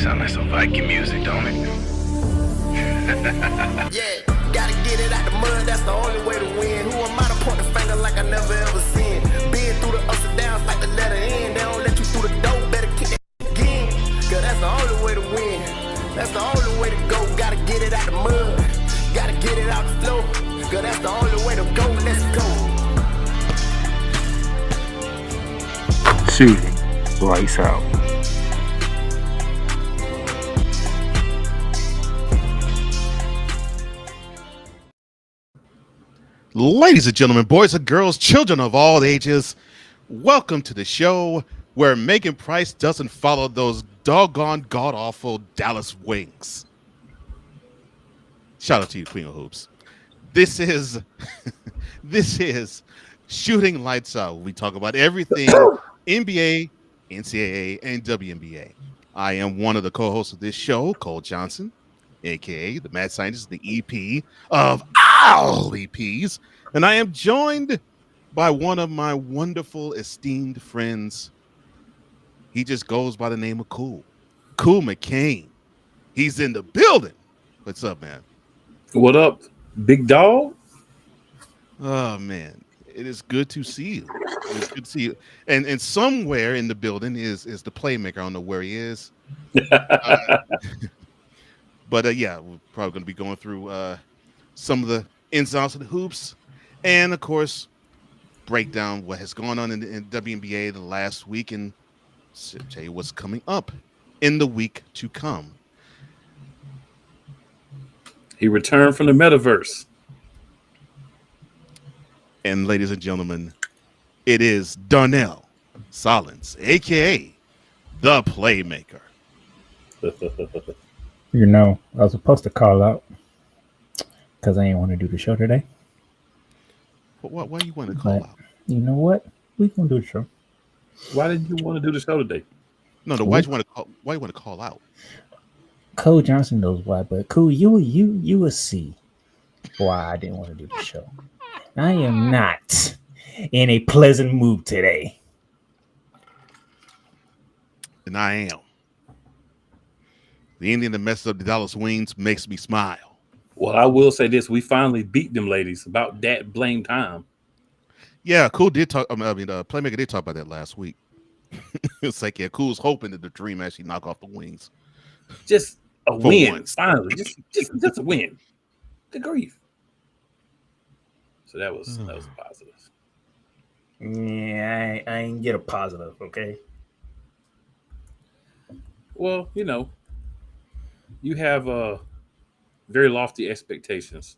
Sound like some Viking music, don't it? Yeah, gotta get it out the mud, that's the only way to win. Who am I to point the finger like I never ever seen? Been through the ups and downs like the letter N. They don't let you through the door, better kick that again. Cause that's the only way to win. That's the only way to go. Gotta get it out the mud, gotta get it out the flow. Cause that's the only way to go, let's go. Shooting, lights out. Ladies and gentlemen, boys and girls, children of all ages, welcome to the show where Megan Price doesn't follow those doggone god-awful Dallas Wings. Shout out to you, Queen of Hoops. This is Shooting Lights Out. We talk about everything NBA, NCAA, and WNBA. I am one of the co-hosts of this show, Cole Johnson, a.k.a. the mad scientist, the EP of all EPs. And I am joined by one of my wonderful, esteemed friends. He just goes by the name of Cool McCain. He's in the building. What's up, man? What up, big dog? Oh, man. It is good to see you. It's good to see you. And somewhere in the building is the playmaker. I don't know where he is. But yeah, we're probably going to be going through some of the ins and outs of the hoops, and of course, break down what has gone on in WNBA the last week, and tell you what's coming up in the week to come. He returned from the metaverse. And ladies and gentlemen, it is Darnell Solins, aka the Playmaker. You know, I was supposed to call out because I didn't want to do the show today. Why you want to call out? You know what? We gonna do the show. Why did you want to do the show today? No. Why you want to call out? Cole Johnson knows why, but Cool, you will see why I didn't want to do the show. I am not in a pleasant mood today. And I am. The Indian that messed up the Dallas Wings makes me smile. Well, I will say this: we finally beat them ladies about that blame time. Yeah, Cool did talk. Playmaker did talk about that last week. It's like, yeah, Cool's hoping that the Dream actually knock off the Wings. Just a win, once. finally. Just a win. Good grief. So that was a positive. Yeah, I ain't get a positive, okay? Well, you know, you have very lofty expectations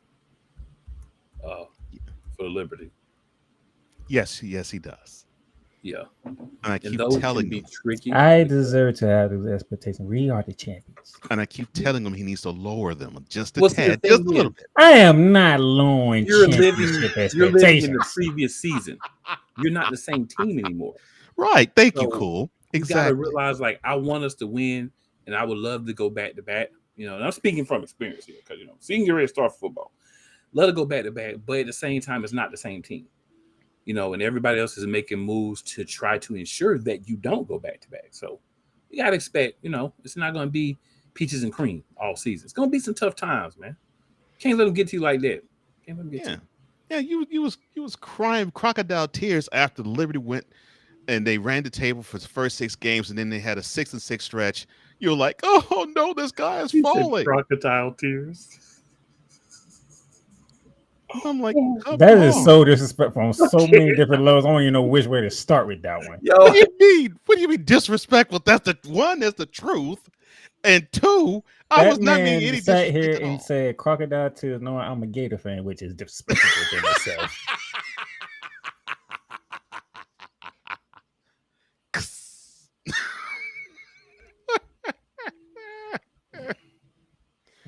for the Liberty. Yes, he does. Yeah. And I keep those telling can be him. tricky. I deserve to have those expectations. We are the champions. And I keep telling him he needs to lower them just a What's tad, the just a thing little is, bit. I am not lowering You're championship living in expectations. the previous season. You're not the same team anymore. Right. Thank you, So, Cool. You Exactly. gotta realize, like, I want us to win, and I would love to go back to back. You know, and I'm speaking from experience here because seeing your ready to start football, let it go back to back, but at the same time, it's not the same team. And everybody else is making moves to try to ensure that you don't go back to back. So you gotta expect, it's not gonna be peaches and cream all season. It's gonna be some tough times, man. Can't let them get to you like that. Can't let them get to you. Yeah, you was crying crocodile tears after the Liberty went and they ran the table for the first 6 games, and then they had a 6-6 stretch. You're like, oh no, this guy is falling. Crocodile tears. I'm like, That is so disrespectful on so many different levels. I don't even know which way to start with that one. What do you mean? What do you mean disrespectful? That's the one. That's the truth. And 2, I was not being any sat disrespect here at all. and said crocodile tears, knowing I'm a Gator fan, which is disrespectful within itself.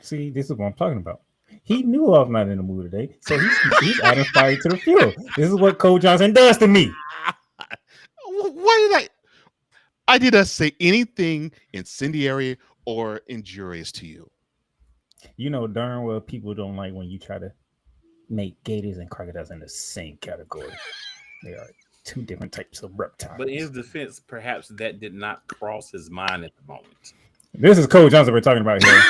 See, this is what I'm talking about. He knew I was not in the mood today, so he's adding fire to the fuel. This is what Cole Johnson does to me. Why did I did not say anything incendiary or injurious to you. You know darn well people don't like when you try to make gators and crocodiles in the same category. They are two different types of reptiles. But in his defense, perhaps that did not cross his mind at the moment. This is Cole Johnson we're talking about here.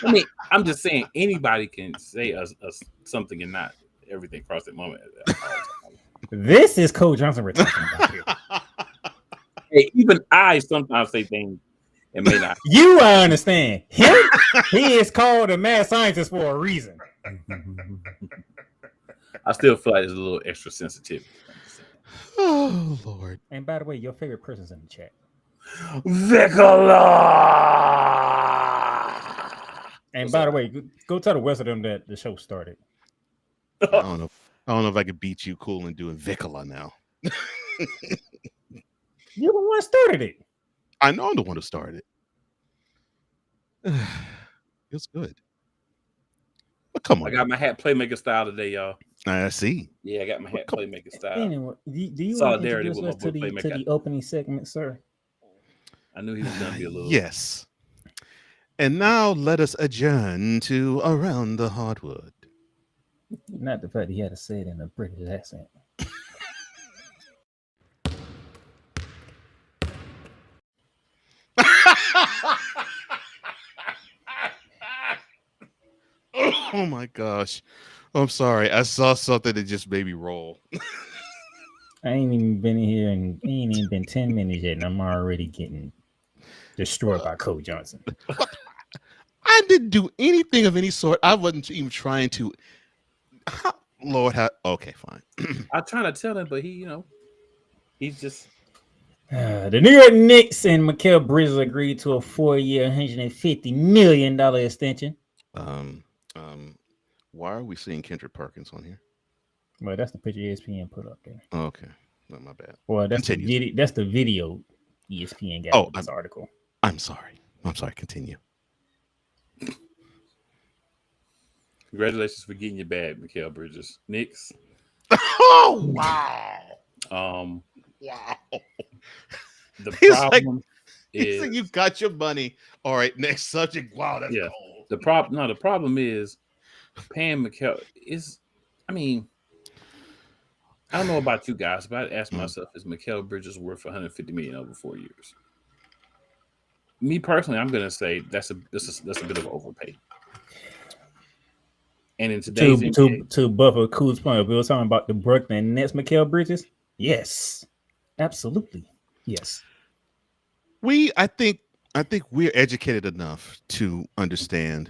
I mean, I'm just saying anybody can say something and not everything across that moment. This is Cole Johnson we're talking about here. Hey, even I sometimes say things and may not. You understand. Him? He is called a mad scientist for a reason. I still feel like there's a little extra sensitivity. Oh Lord! And by the way, your favorite person's in the chat. Vicola. And by the way, go tell the rest of them that the show started. I don't know if I could beat you cool and doing Vicola now. You're the one who started it. I know I'm the one who started it. It's good. But come on. I got my hat playmaker style today, y'all. I see. Yeah, I got my hat playmaker style. Anyway, do you want to Solidarity introduce with us my to the opening segment, sir? I knew he was going to be a little. Yes. And now let us adjourn to Around the Hardwood. Not the fact he had to say it in a British accent. Oh my gosh. I'm sorry. I saw something that just made me roll. I ain't even been in here and ain't even been 10 minutes yet, and I'm already getting destroyed by Cole Johnson. I didn't do anything of any sort. I wasn't even trying to. Lord, okay, fine. I'm trying to tell him, but he's just. The New York Knicks and Mikal Bridges agreed to a 4-year, $150 million extension. Why are we seeing Kendrick Perkins on here? Well, that's the picture ESPN put up there. Oh, okay, not my bad. Well, that's the video ESPN got with this article. I'm sorry. Continue. Congratulations for getting your bag, Mikal Bridges. Knicks. Oh wow! Wow. The He's problem is like, you got your money. All right, next subject. Wow, that's cold. The problem is paying Mikal is. I mean, I don't know about you guys, but I asked myself: is Mikal Bridges worth $150 million over 4 years? Me personally, I'm going to say that's a bit of an overpay. And in today's to Buffer Cool's point, we were talking about the Brooklyn Nets, Mikal Bridges. Yes, absolutely, yes. I think we're educated enough to understand.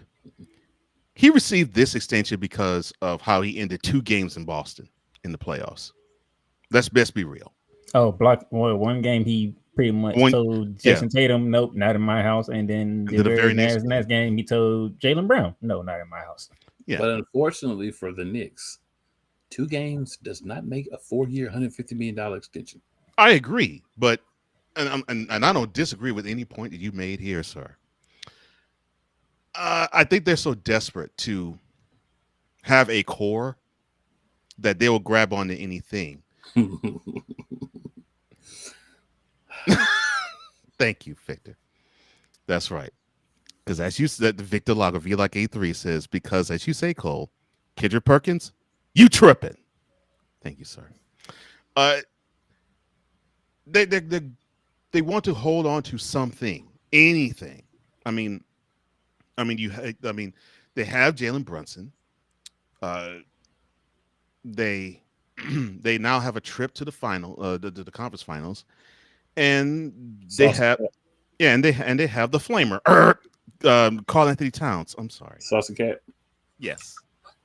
He received this extension because of how he ended 2 games in Boston in the playoffs. Let's best be real. Oh, one game he pretty much told Jason Tatum, nope, not in my house. And then the very next game he told Jaylen Brown, no, not in my house. Yeah. But unfortunately for the Knicks, 2 games does not make a 4-year, $150 million extension. I agree, but and I don't disagree with any point that you made here, sir. I think they're so desperate to have a core that they will grab onto anything. Thank you, Victor. That's right. Because as you said, the Victor Lager, V like A3 says, because as you say, Cole, Kendrick Perkins, you tripping. Thank you, sir. They want to hold on to something, anything. I mean, they have Jalen Brunson. They now have a trip to the final, the conference finals, and they have the flamer, Karl Anthony Towns. I'm sorry, Saucy Cat. Yes,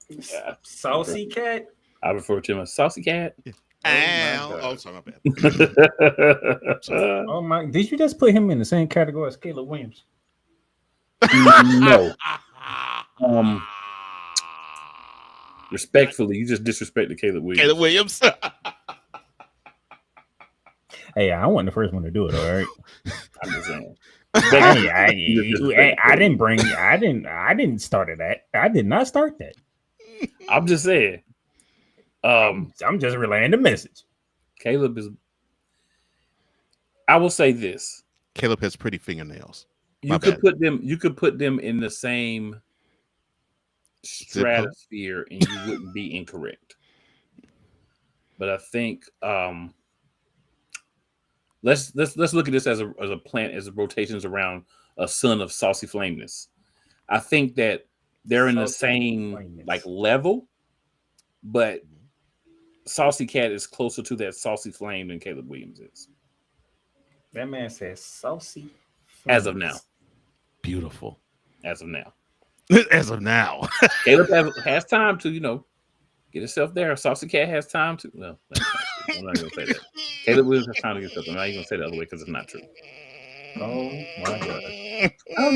yeah. Saucy Cat. I refer to him as Saucy Cat. Yeah. Oh, sorry, my bad. Oh my! Did you just put him in the same category as Caleb Williams? No. Respectfully, you just disrespected Caleb Williams. Caleb Williams. Hey, I wasn't the first one to do it. All right. I'm just saying. I didn't start that. I did not start that. I'm just saying. I'm just relaying the message. Caleb is. I will say this. Caleb has pretty fingernails. You could put them in the same stratosphere, and you wouldn't be incorrect. But I think let's look at this as a plan, as rotations around a son of Saucy Flameness. I think that they're in the Saucy same Flameness. like level, but Saucy Cat is closer to that Saucy Flame than Caleb Williams is. That man says saucy. As of now. Beautiful. As of now. As of now. Caleb has time to, get himself there. Saucy Cat has time to. Well, I'm not going to say that. Caleb Williams has time to get himself there. I'm not even going to say the other way because it's not true. Oh my god. Oh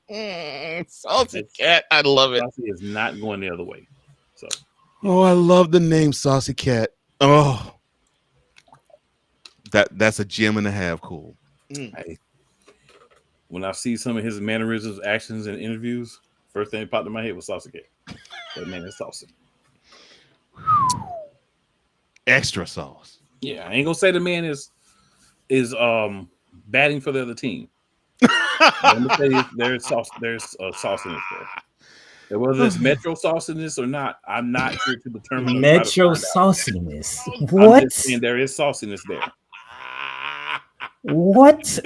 no. Saucy Cat. I love it. Saucy is not going the other way. So. Oh, I love the name Saucy Cat. Oh. That's a gem and a half. Cool. Hey, when I see some of his mannerisms, actions, and interviews, first thing that popped in my head was Saucy Cat. That man is saucy. Extra sauce. Yeah, I ain't gonna say the man is batting for the other team. I'm gonna say there's sauciness there. Whether it's Metro sauciness or not, I'm not here to determine. Metro sauciness. I'm What? just saying there is sauciness there. What?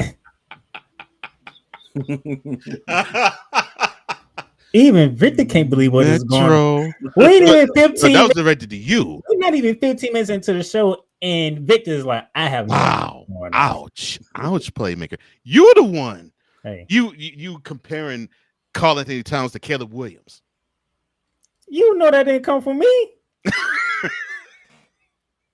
Even Victor can't believe what is going on. Metro. Wait a minute, But 15 that was directed to you. We're not even 15 minutes into the show, and Victor's like, I have no idea Wow. what's going on. Ouch. Ouch, playmaker. You're the one. Hey, You comparing Karl Anthony Towns to Caleb Williams. you know that didn't come from me.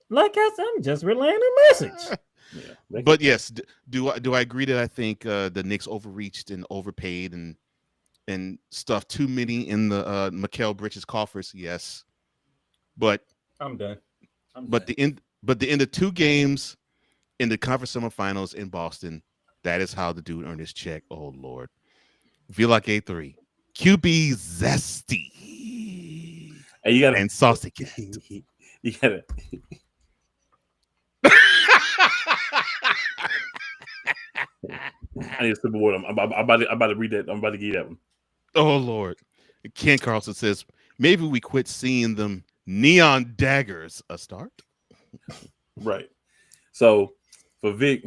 Like I said, I'm just relaying a message. Yeah, But yes, do I agree that I think the Knicks overreached and overpaid and stuffed too many in the Mikal Bridges coffers? Yes. But I'm done. the end of 2 games in the conference semifinals in Boston, that is how the dude earned his check. Oh Lord. Feel like A3. QB zesty. Hey, you gotta And Saucy Cat. You gotta. I need a sip of water. I'm about to read that. I'm about to give you that one. Oh Lord. Ken Carlson says, maybe we quit seeing them neon daggers a start. Right. So for Vic,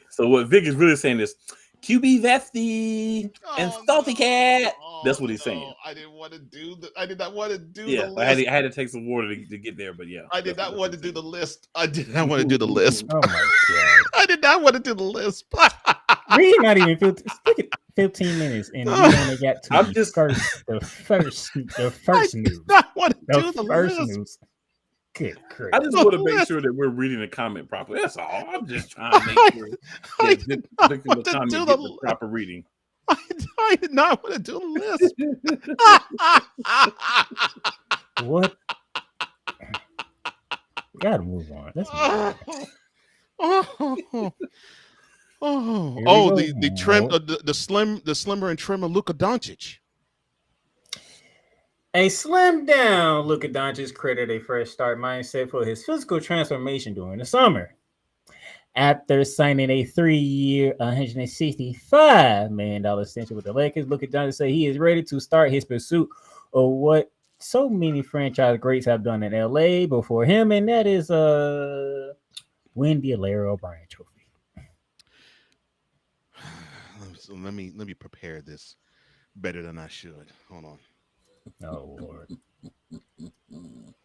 so what Vic is really saying is QB Vesty and Salty Cat. That's what he's saying. I didn't want to do I did not want to do Yeah, the I list. had to take some water to get there, but yeah. I did not want to do the list. I did not want to do the list. Oh my god. I did not want to do the list. We're not even 15 minutes, and we only got to I'm the first I news. did not want to do The the first list. news. Good I Christ. just want to make sure that we're reading the comment properly. That's all. I'm just trying to make sure I that did Victor not want to comment do get the the proper reading. I did not want to do the list. What? We gotta move on. Let's move on. The trim, the slimmer and trimmer Luka Doncic. A slim down Luka Doncic credited a fresh start mindset for his physical transformation during the summer. After signing a 3-year, $165 million extension with the Lakers, Luka Doncic said he is ready to start his pursuit of what so many franchise greats have done in LA before him, and that is win the Larry O'Brien Trophy. So let me prepare this better than I should. Hold on. Oh Lord.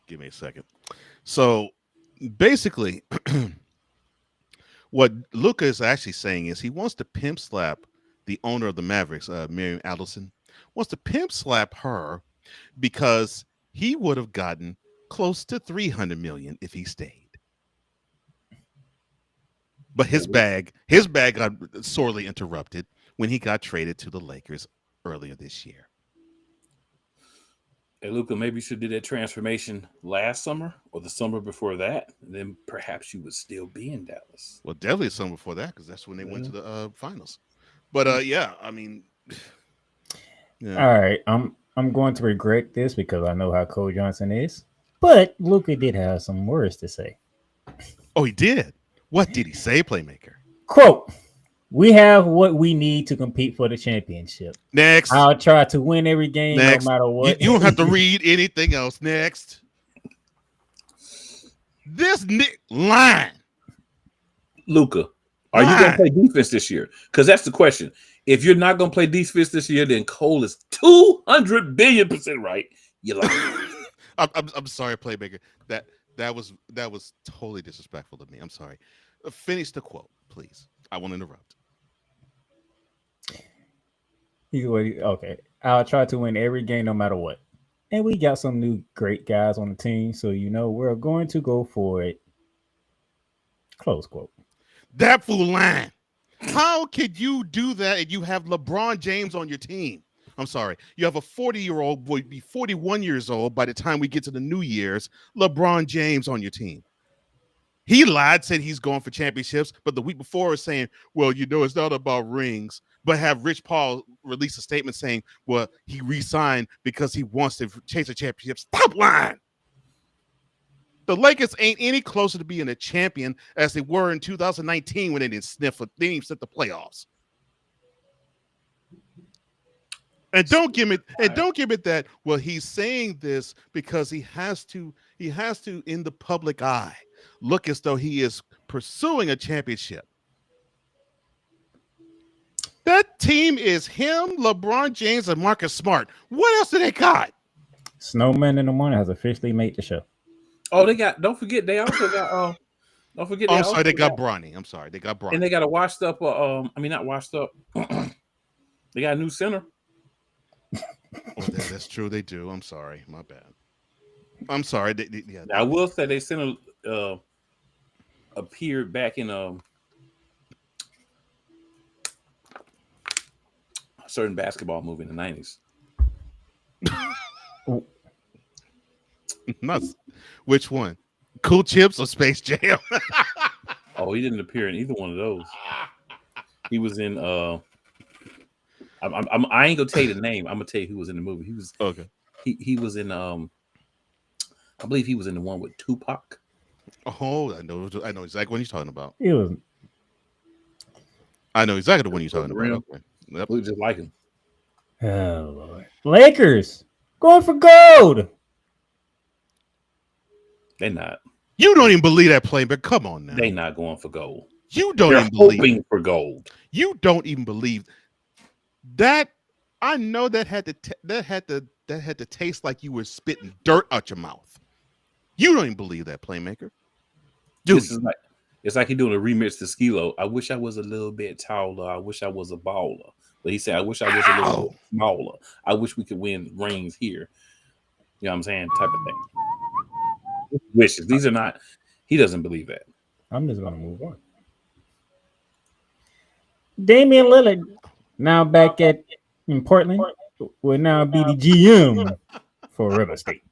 Give me a second. So basically, what Luka is actually saying is he wants to pimp slap the owner of the Mavericks, Miriam Adelson, wants to pimp slap her because he would have gotten close to $300 million if he stayed. But his bag got sorely interrupted when he got traded to the Lakers earlier this year. Hey, Luka, maybe you should do that transformation last summer or the summer before that. And then perhaps you would still be in Dallas. Well, definitely some before that because that's when they went to the finals. But yeah, I mean, yeah. All right, I'm going to regret this because I know how Cole Johnson is. But Luka did have some words to say. Oh, he did. What did he say, playmaker? Quote, "We have what we need to compete for the championship. Next. I'll try to win every game Next. no matter what." You don't have to read anything else. Next. This line. Luka, Are you going to play defense this year? Because that's the question. If you're not going to play defense this year, then Cole is 200 billion% right. You're lying. I'm sorry, playmaker. That was totally disrespectful to me. I'm sorry. Finish the quote, please. I won't interrupt. Okay. I'll try to win every game no matter what. And we got some new great guys on the team, so we're going to go for it. Close quote. That fool line. How could you do that and you have LeBron James on your team? I'm sorry. You have a 40-year-old boy, be 41 years old by the time we get to the New Year's, LeBron James on your team. He lied, said he's going for championships, but the week before was saying, well, it's not about rings, but have Rich Paul release a statement saying, well, he re-signed because he wants to chase a championship. Stop lying. The Lakers ain't any closer to being a champion as they were in 2019 when they didn't even sniff the playoffs. And don't give it that. Well, he's saying this because he has to in the public eye look as though he is pursuing a championship. That team is him, LeBron James, and Marcus Smart. What else do they got? Snowman in the Morning has officially made the show. Oh, don't forget they also got don't forget I'm sorry, they got Bronny. I'm sorry, they got Bronny. And they got a washed up not washed up. They got a new center. Oh, that's true. They do. I'm sorry. My bad. I'm sorry. I will say they center appeared back in a certain basketball movie in the 90s. Nuts. Which one? Cool Chips or Space Jam? Oh, he didn't appear in either one of those. He was in I ain't gonna tell you the name. I'm gonna tell you who was in the movie. He was okay. He was in I believe he was in the one with Tupac. Oh, I know exactly what he's talking about. It was. I know exactly the one you're talking about. Okay. Yep. We just like him. Oh Lord. Lakers going for gold. They're not. You don't even believe that play, but come on now. They're not going for gold. You don't They're even believe hoping for gold. You don't even believe that. I know that had to taste like you were spitting dirt out your mouth. You don't even believe that, playmaker. Dude, it's like he's doing a remix to Skilo. I wish I was a little bit taller. I wish I was a baller. But he said, I wish I was a little bit smaller. I wish we could win rings here. You know what I'm saying? Type of thing. Wishes. These are not. He doesn't believe that. I'm just gonna move on. Damian Lillard now back in Portland will now be the GM for River State.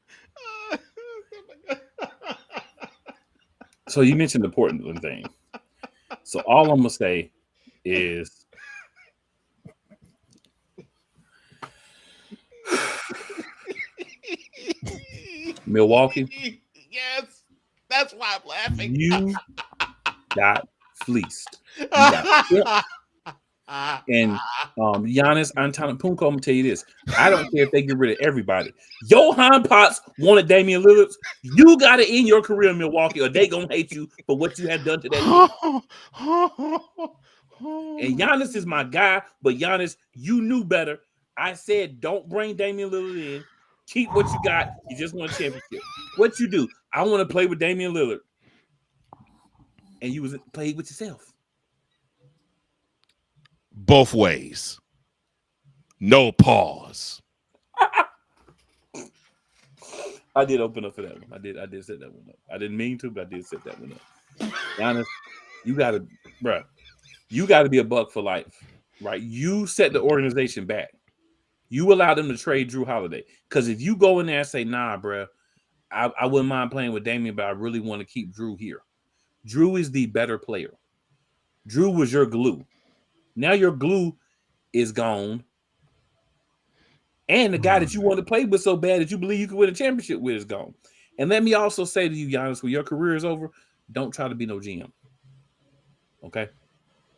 So you mentioned the Portland thing. So all I'm gonna say is Milwaukee. Yes, that's why I'm laughing. You got fleeced. You got and Giannis Antetokounmpo, I'm gonna tell you this. I don't care if they get rid of everybody. Johan Potts wanted Damian Lillard. You got to end your career in Milwaukee, or they gonna hate you for what you have done today. And Giannis is my guy, but Giannis, you knew better. I said, don't bring Damian Lillard in. Keep what you got. You just won a championship. What you do? I want to play with Damian Lillard, and you was playing with yourself. Both ways. No pause. I did open up for that one. I did set that one up. I didn't mean to, but I did set that one up. Giannis, you gotta be a buck for life, right? You set the organization back. You allow them to trade Drew Holiday. Because if you go in there and say, nah, bro, I wouldn't mind playing with Damian, but I really want to keep Drew here. Drew is the better player. Drew was your glue. Now your glue is gone. And the guy that you want to play with so bad that you believe you could win a championship with is gone. And let me also say to you, Giannis, when your career is over, don't try to be no GM. Okay?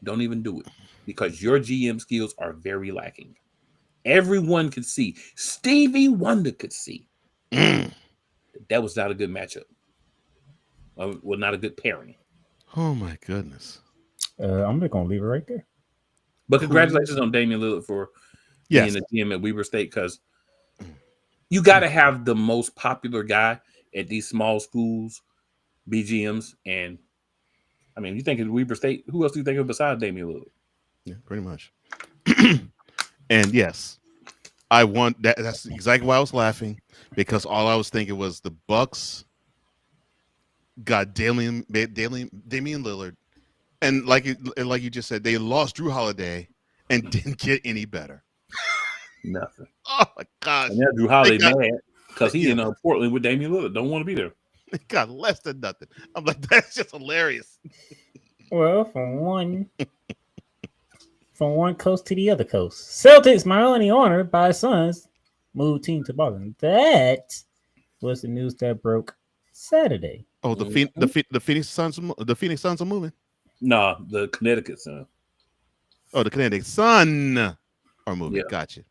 Don't even do it. Because your GM skills are very lacking. Everyone could see. Stevie Wonder could see. That was not a good matchup. Well, not a good pairing. Oh, my goodness. I'm just gonna leave it right there. But congratulations on Damian Lillard for being the GM at Weber State, because you got to have the most popular guy at these small schools, BGMs, and I mean, you think of Weber State, who else do you think of besides Damian Lillard? Yeah, pretty much. And yes, I want that. That's exactly why I was laughing, because all I was thinking was the Bucks got Damian Lillard, and like you just said, they lost Drew Holiday and didn't get any better. Nothing. Oh my gosh! And now Drew Holiday mad because he in Portland with Damian Lillard. Don't want to be there. They got less than nothing. I'm like, that's just hilarious. Well, from one coast to the other coast, Celtics, my only honor by Suns, moved team to Boston. That was the news that broke Saturday. Oh, the Phoenix Suns are moving. Nah, the Connecticut Sun. Oh, the Connecticut Sun are moving. Yeah. Gotcha.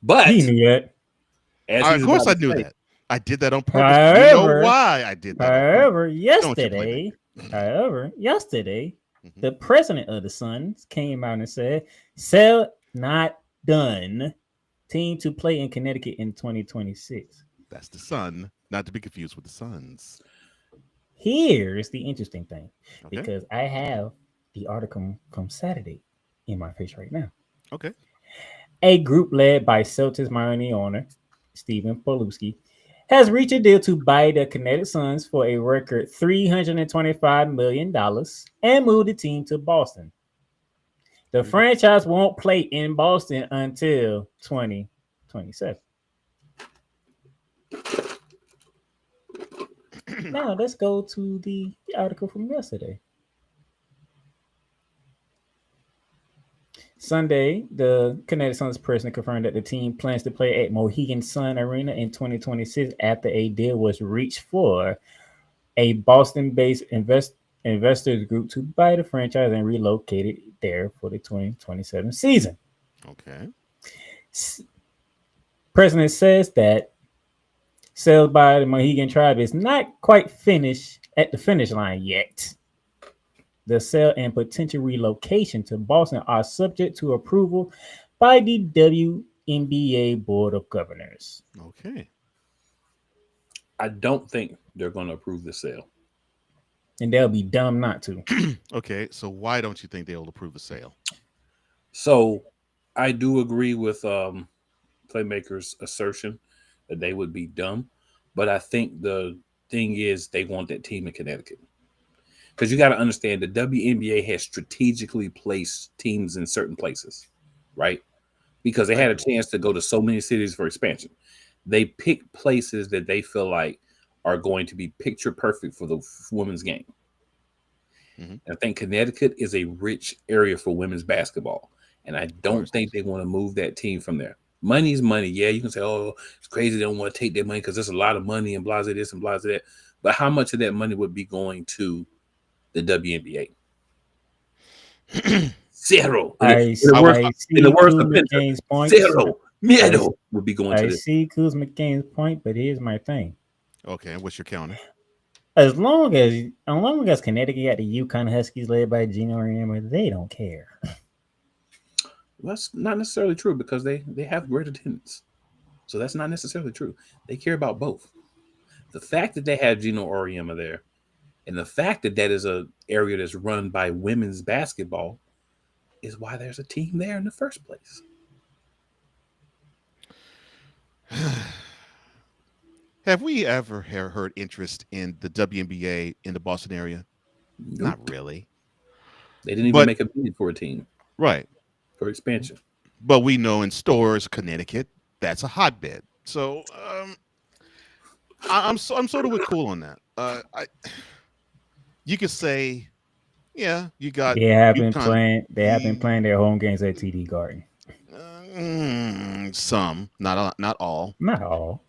But He knew that. Of course, I knew that. I did that on purpose. However, you know why I did that? However, yesterday, the president of the Suns came out and said, "Sale not done. Team to play in Connecticut in 2026." That's the Sun, not to be confused with the Suns. Here's the interesting thing, Okay. because I have the article from Saturday in my face right now. Okay. A group led by Celtics minority owner Stephen Poluski has reached a deal to buy the Connecticut Suns for a record $325 million and move the team to Boston. The franchise won't play in Boston until 2027. Now let's go to the article from yesterday. Sunday, the Connecticut Suns president confirmed that the team plans to play at Mohegan Sun Arena in 2026 after a deal was reached for a Boston-based investors group to buy the franchise and relocate it there for the 2027 season. Okay. President says that sales by the Mohegan tribe is not quite finished at the finish line yet. The sale and potential relocation to Boston are subject to approval by the WNBA Board of Governors. Okay. I don't think they're going to approve the sale. And they'll be dumb not to. Okay, so why don't you think they'll approve the sale? So I do agree with Playmaker's assertion that they would be dumb. But I think the thing is they want that team in Connecticut. Because you got to understand the WNBA has strategically placed teams in certain places, right? Because they had a chance to go to so many cities for expansion. They pick places that they feel like are going to be picture perfect for the women's game. Mm-hmm. I think Connecticut is a rich area for women's basketball. And I don't think they want to move that team from there. Money's money. Yeah, you can say, oh, it's crazy. They don't want to take their money because there's a lot of money and blah, this and blah, that. But how much of that money would be going to the WNBA? Zero. In the words of Pinter, zero. Miedo would be going to this. I see Kuz McCain's point, but here's my thing. Okay, and what's your counter? As long as Connecticut got the Yukon Huskies led by Gino Auriemma, they don't care. That's not necessarily true because they have great attendance. So that's not necessarily true. They care about both. The fact that they have Gino Auriemma there and the fact that that is an area that's run by women's basketball is why there's a team there in the first place. Have we ever heard interest in the WNBA in the Boston area? Nope. Not really. They didn't even make a bid for a team. Right. For expansion. But we know in stores, Connecticut, that's a hotbed. So I'm sort of cool on that. You could say, yeah, you got. They have been playing their home games at TD Garden. Some, not all. Not all.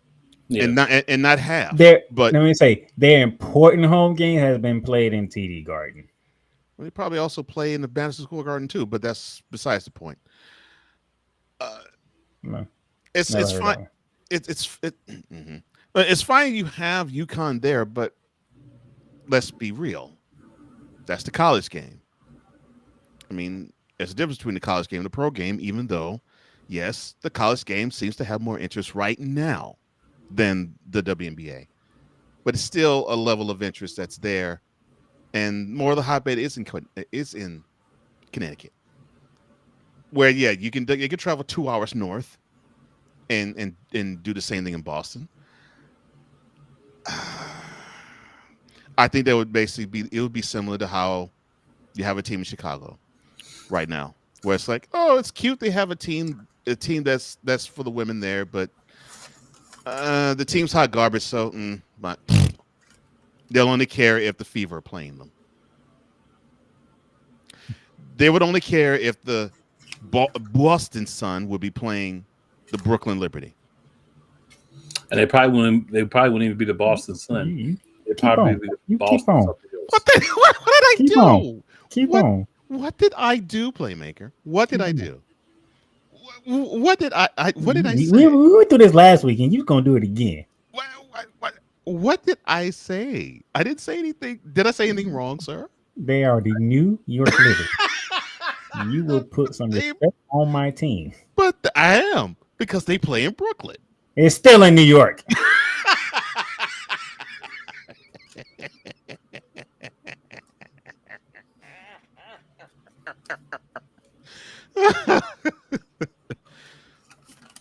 Yeah. And not half. But let me say, their important home game has been played in TD Garden. Well, they probably also play in the Madison Square Garden too, but that's besides the point. No, it's fine. It's fine. You have UConn there, but let's be real. That's the college game. I mean, there's a difference between the college game and the pro game, even though, yes, the college game seems to have more interest right now than the WNBA. But it's still a level of interest that's there. And more of the hotbed is in Connecticut. Where, yeah, you can travel 2 hours north and do the same thing in Boston. I think that would basically be similar to how you have a team in Chicago right now, where it's like, oh, it's cute they have a team that's for the women there, but the team's hot garbage, so but they'll only care if the Fever are playing them. They would only care if the Boston Sun would be playing the Brooklyn Liberty. And they probably wouldn't even be the Boston Sun. They'd probably be the Boston something else. What did I do? Keep on. What did I do, Playmaker? What did I do? What did I say? We went through this last week, and you're gonna do it again. What did I say? I didn't say anything. Did I say anything wrong, sir? They are the New York Liberty. You will put some respect on my team. But I am, because they play in Brooklyn. It's still in New York.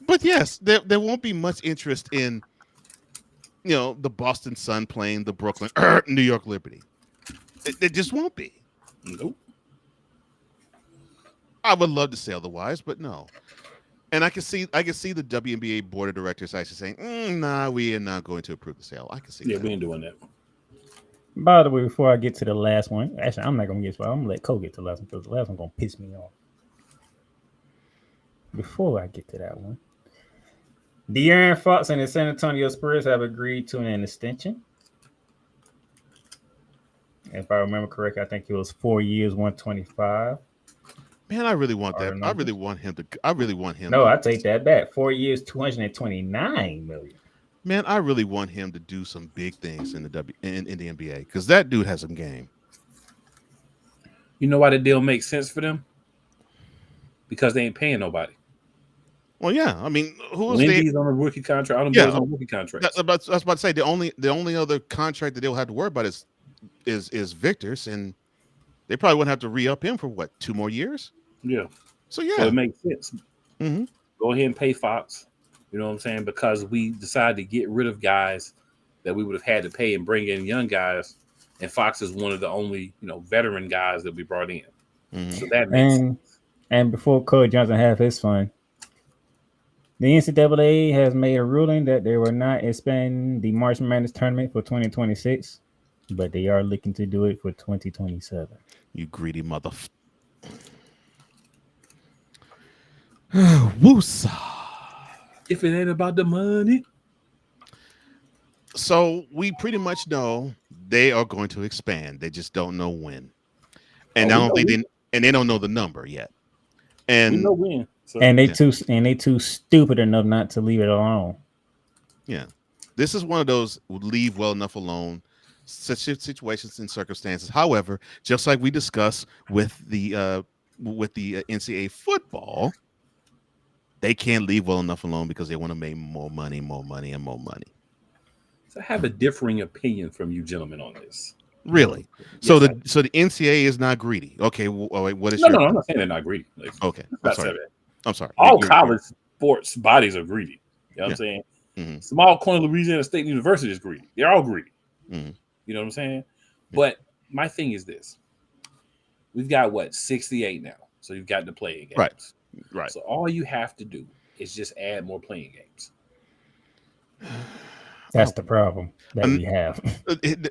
But yes, there won't be much interest in, the Boston Sun playing the Brooklyn New York Liberty. It just won't be. Nope. I would love to say otherwise, but no. And I can see the WNBA board of directors actually saying, "Nah, we are not going to approve the sale." I can see. Yeah, that. we ain't doing that. By the way, before I get to the last one, actually, I'm not gonna get started. I'm gonna let Cole get to the last one because the last one's gonna piss me off. Before I get to that one, De'Aaron Fox and the San Antonio Spurs have agreed to an extension. If I remember correctly, I think it was 4 years, 125. Man, I really want that. I really want him. No, I take that back. 4 years, 229 million. Man, I really want him to do some big things in the NBA because that dude has some game. You know why the deal makes sense for them? Because they ain't paying nobody. Well, yeah. I mean, Wendy's on a rookie contract. All them boys on rookie contracts. I was about to say the only other contract that they'll have to worry about is Victor's, and they probably wouldn't have to re-up him for 2 more years. Yeah. So yeah, so it makes sense. Mm-hmm. Go ahead and pay Fox. You know what I'm saying? Because we decided to get rid of guys that we would have had to pay and bring in young guys, and Fox is one of the only veteran guys that we brought in. Mm-hmm. So that makes sense. And before Coach Johnson have his fun, the NCAA has made a ruling that they will not expand the March Madness tournament for 2026, but they are looking to do it for 2027. You greedy mother. Woosa. If it ain't about the money. So we pretty much know they are going to expand. They just don't know when. And they don't know the number yet. And we know when. So, and they too stupid enough not to leave it alone. Yeah. This is one of those leave well enough alone such situations and circumstances. However, just like we discussed with the NCAA football, they can't leave well enough alone because they want to make more money. So I have a differing opinion from you gentlemen on this. Really? Yes, so the NCAA is not greedy. Okay, what is No, I'm not saying they're not greedy. Okay. I'm sorry. All college sports bodies are greedy. You know what I'm saying? Mm-hmm. Small corner Louisiana State University is greedy. They're all greedy. Mm-hmm. You know what I'm saying? But my thing is this. We've got 68 now. So you've got the playing games. Right. So all you have to do is just add more playing games. That's the problem that we have.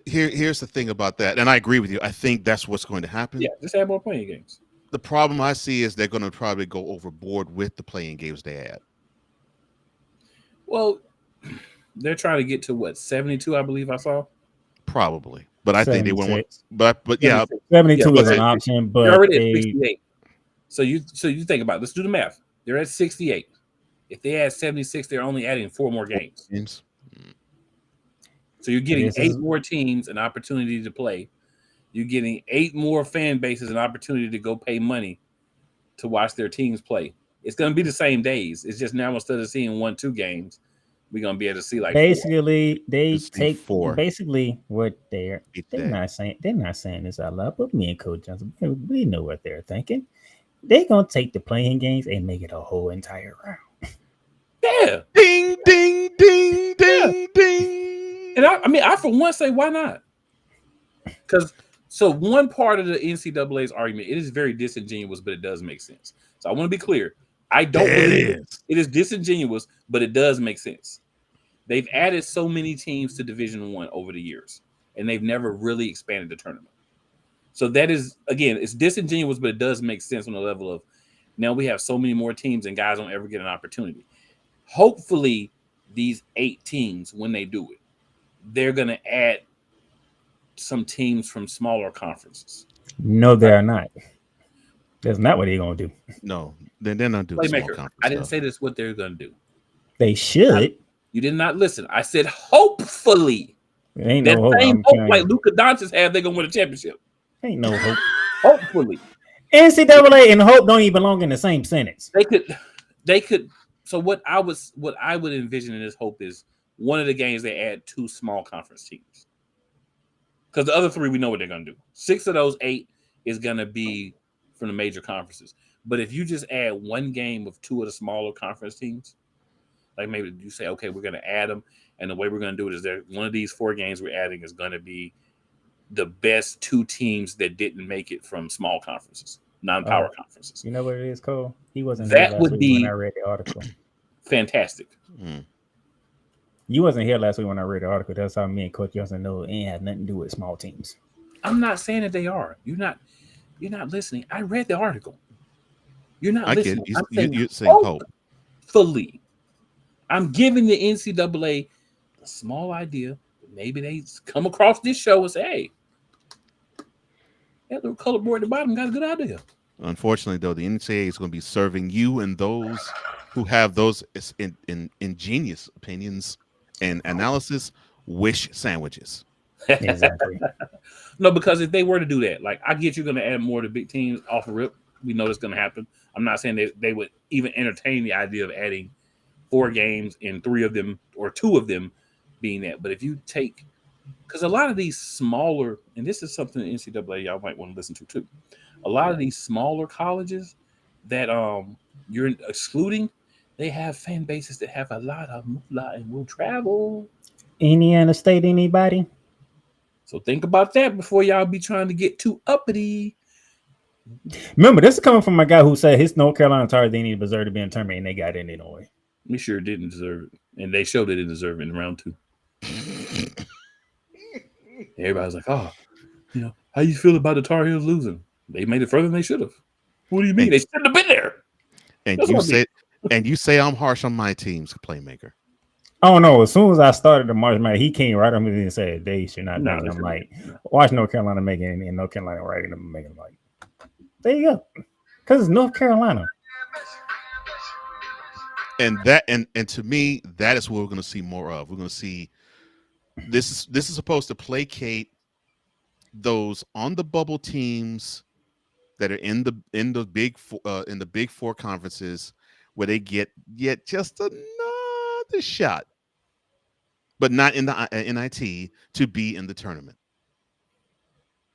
Here's the thing about that, and I agree with you. I think that's what's going to happen. Yeah, just add more playing games. The problem I see is they're going to probably go overboard with the playing games they add. Well, they're trying to get to 72, I believe I saw. Probably, but I think they won't. But 72 is an option, but they're already at 68. So you think about it. Let's do the math. They're at 68. If they add 76, they're only adding 4 more games. So you're getting 8 more teams an opportunity to play. you're getting 8 more fan bases an opportunity to go pay money to watch their teams play. It's going to be the same days. It's just now instead of seeing 1-2 games, we're going to be able to see like basically 4. they See take 4. basically what they're Today. not saying this out loud, but me and Coach Johnson, we know what they're thinking. They're gonna take the playing games and make it a whole entire round. Yeah. Ding, ding, ding, Yeah. ding, ding. And I for one say, why not? Because so one part of the NCAA's argument, it is very disingenuous, but it does make sense. So I want to be clear. I don't believe it. It is disingenuous, but it does make sense. They've added so many teams to Division I over the years, and they've never really expanded the tournament. So that is, again, it's disingenuous, but it does make sense on the level of now we have so many more teams and guys don't ever get an opportunity. Hopefully, these 8 teams, when they do it, they're going to add some teams from smaller conferences. No, they're not. That's not what they're going to do. No, they're not doing small conference. I didn't say this is what they're going to do. They should. You did not listen. I said hopefully. There ain't That no hope. same hope like Luka Doncic had, they're going to win a championship. Ain't no hope. Hopefully. NCAA and hope don't even belong in the same sentence. They could. So what I would envision in this hope is one of the games they add 2 small conference teams. Because the other 3, we know what they're going to do. 6 of those 8 is going to be from the major conferences. But if you just add 1 game of 2 of the smaller conference teams, like maybe you say, okay, we're going to add them. And the way we're going to do it is that one of these 4 games we're adding is going to be the best 2 teams that didn't make it from small conferences, non-power conferences. You know what it is, Cole? He wasn't That here last would week be when I read the article. Fantastic. You wasn't here last week when I read the article. That's how me and Coach Johnson know it ain't had nothing to do with small teams. I'm not saying that they are. You're not listening. I read the article. You're not listening. You're saying hope. Hopefully. I'm giving the NCAA a small idea. Maybe they come across this show and say, hey, that little color board at the bottom got a good idea. Unfortunately, though, the NCAA is going to be serving you and those who have those ingenious opinions and analysis wish sandwiches. Exactly. No, because if they were to do that, like I get you're going to add more to big teams off a rip. We know that's going to happen. I'm not saying they would even entertain the idea of adding 4 games and 3 of them or 2 of them being that. But if you take, because a lot of these smaller, and this is something the NCAA y'all might want to listen to too. A lot of these smaller colleges that you're excluding, they have fan bases that have a lot of moolah and will travel. Indiana State, anybody? So think about that before y'all be trying to get too uppity. Remember, this is coming from a guy who said his North Carolina Tar didn't even deserve to be in tournament, and they got in anyway. We sure didn't deserve it, and they showed they didn't deserve it in round 2. Everybody's like, "Oh, how you feel about the Tar Heels losing? They made it further than they should have." What do you mean? They shouldn't have been there. And you say I'm harsh on my team's playmaker. Oh no! As soon as I started the March Madness, he came right up and said they should not. No, I'm like, watch North Carolina make it, and North Carolina writing them making them like, there you go, because it's North Carolina. And that and to me, that is what we're going to see more of. We're going to see this is supposed to placate those on the bubble teams that are in the big 4 conferences where they get just another shot, but not in the NIT to be in the tournament.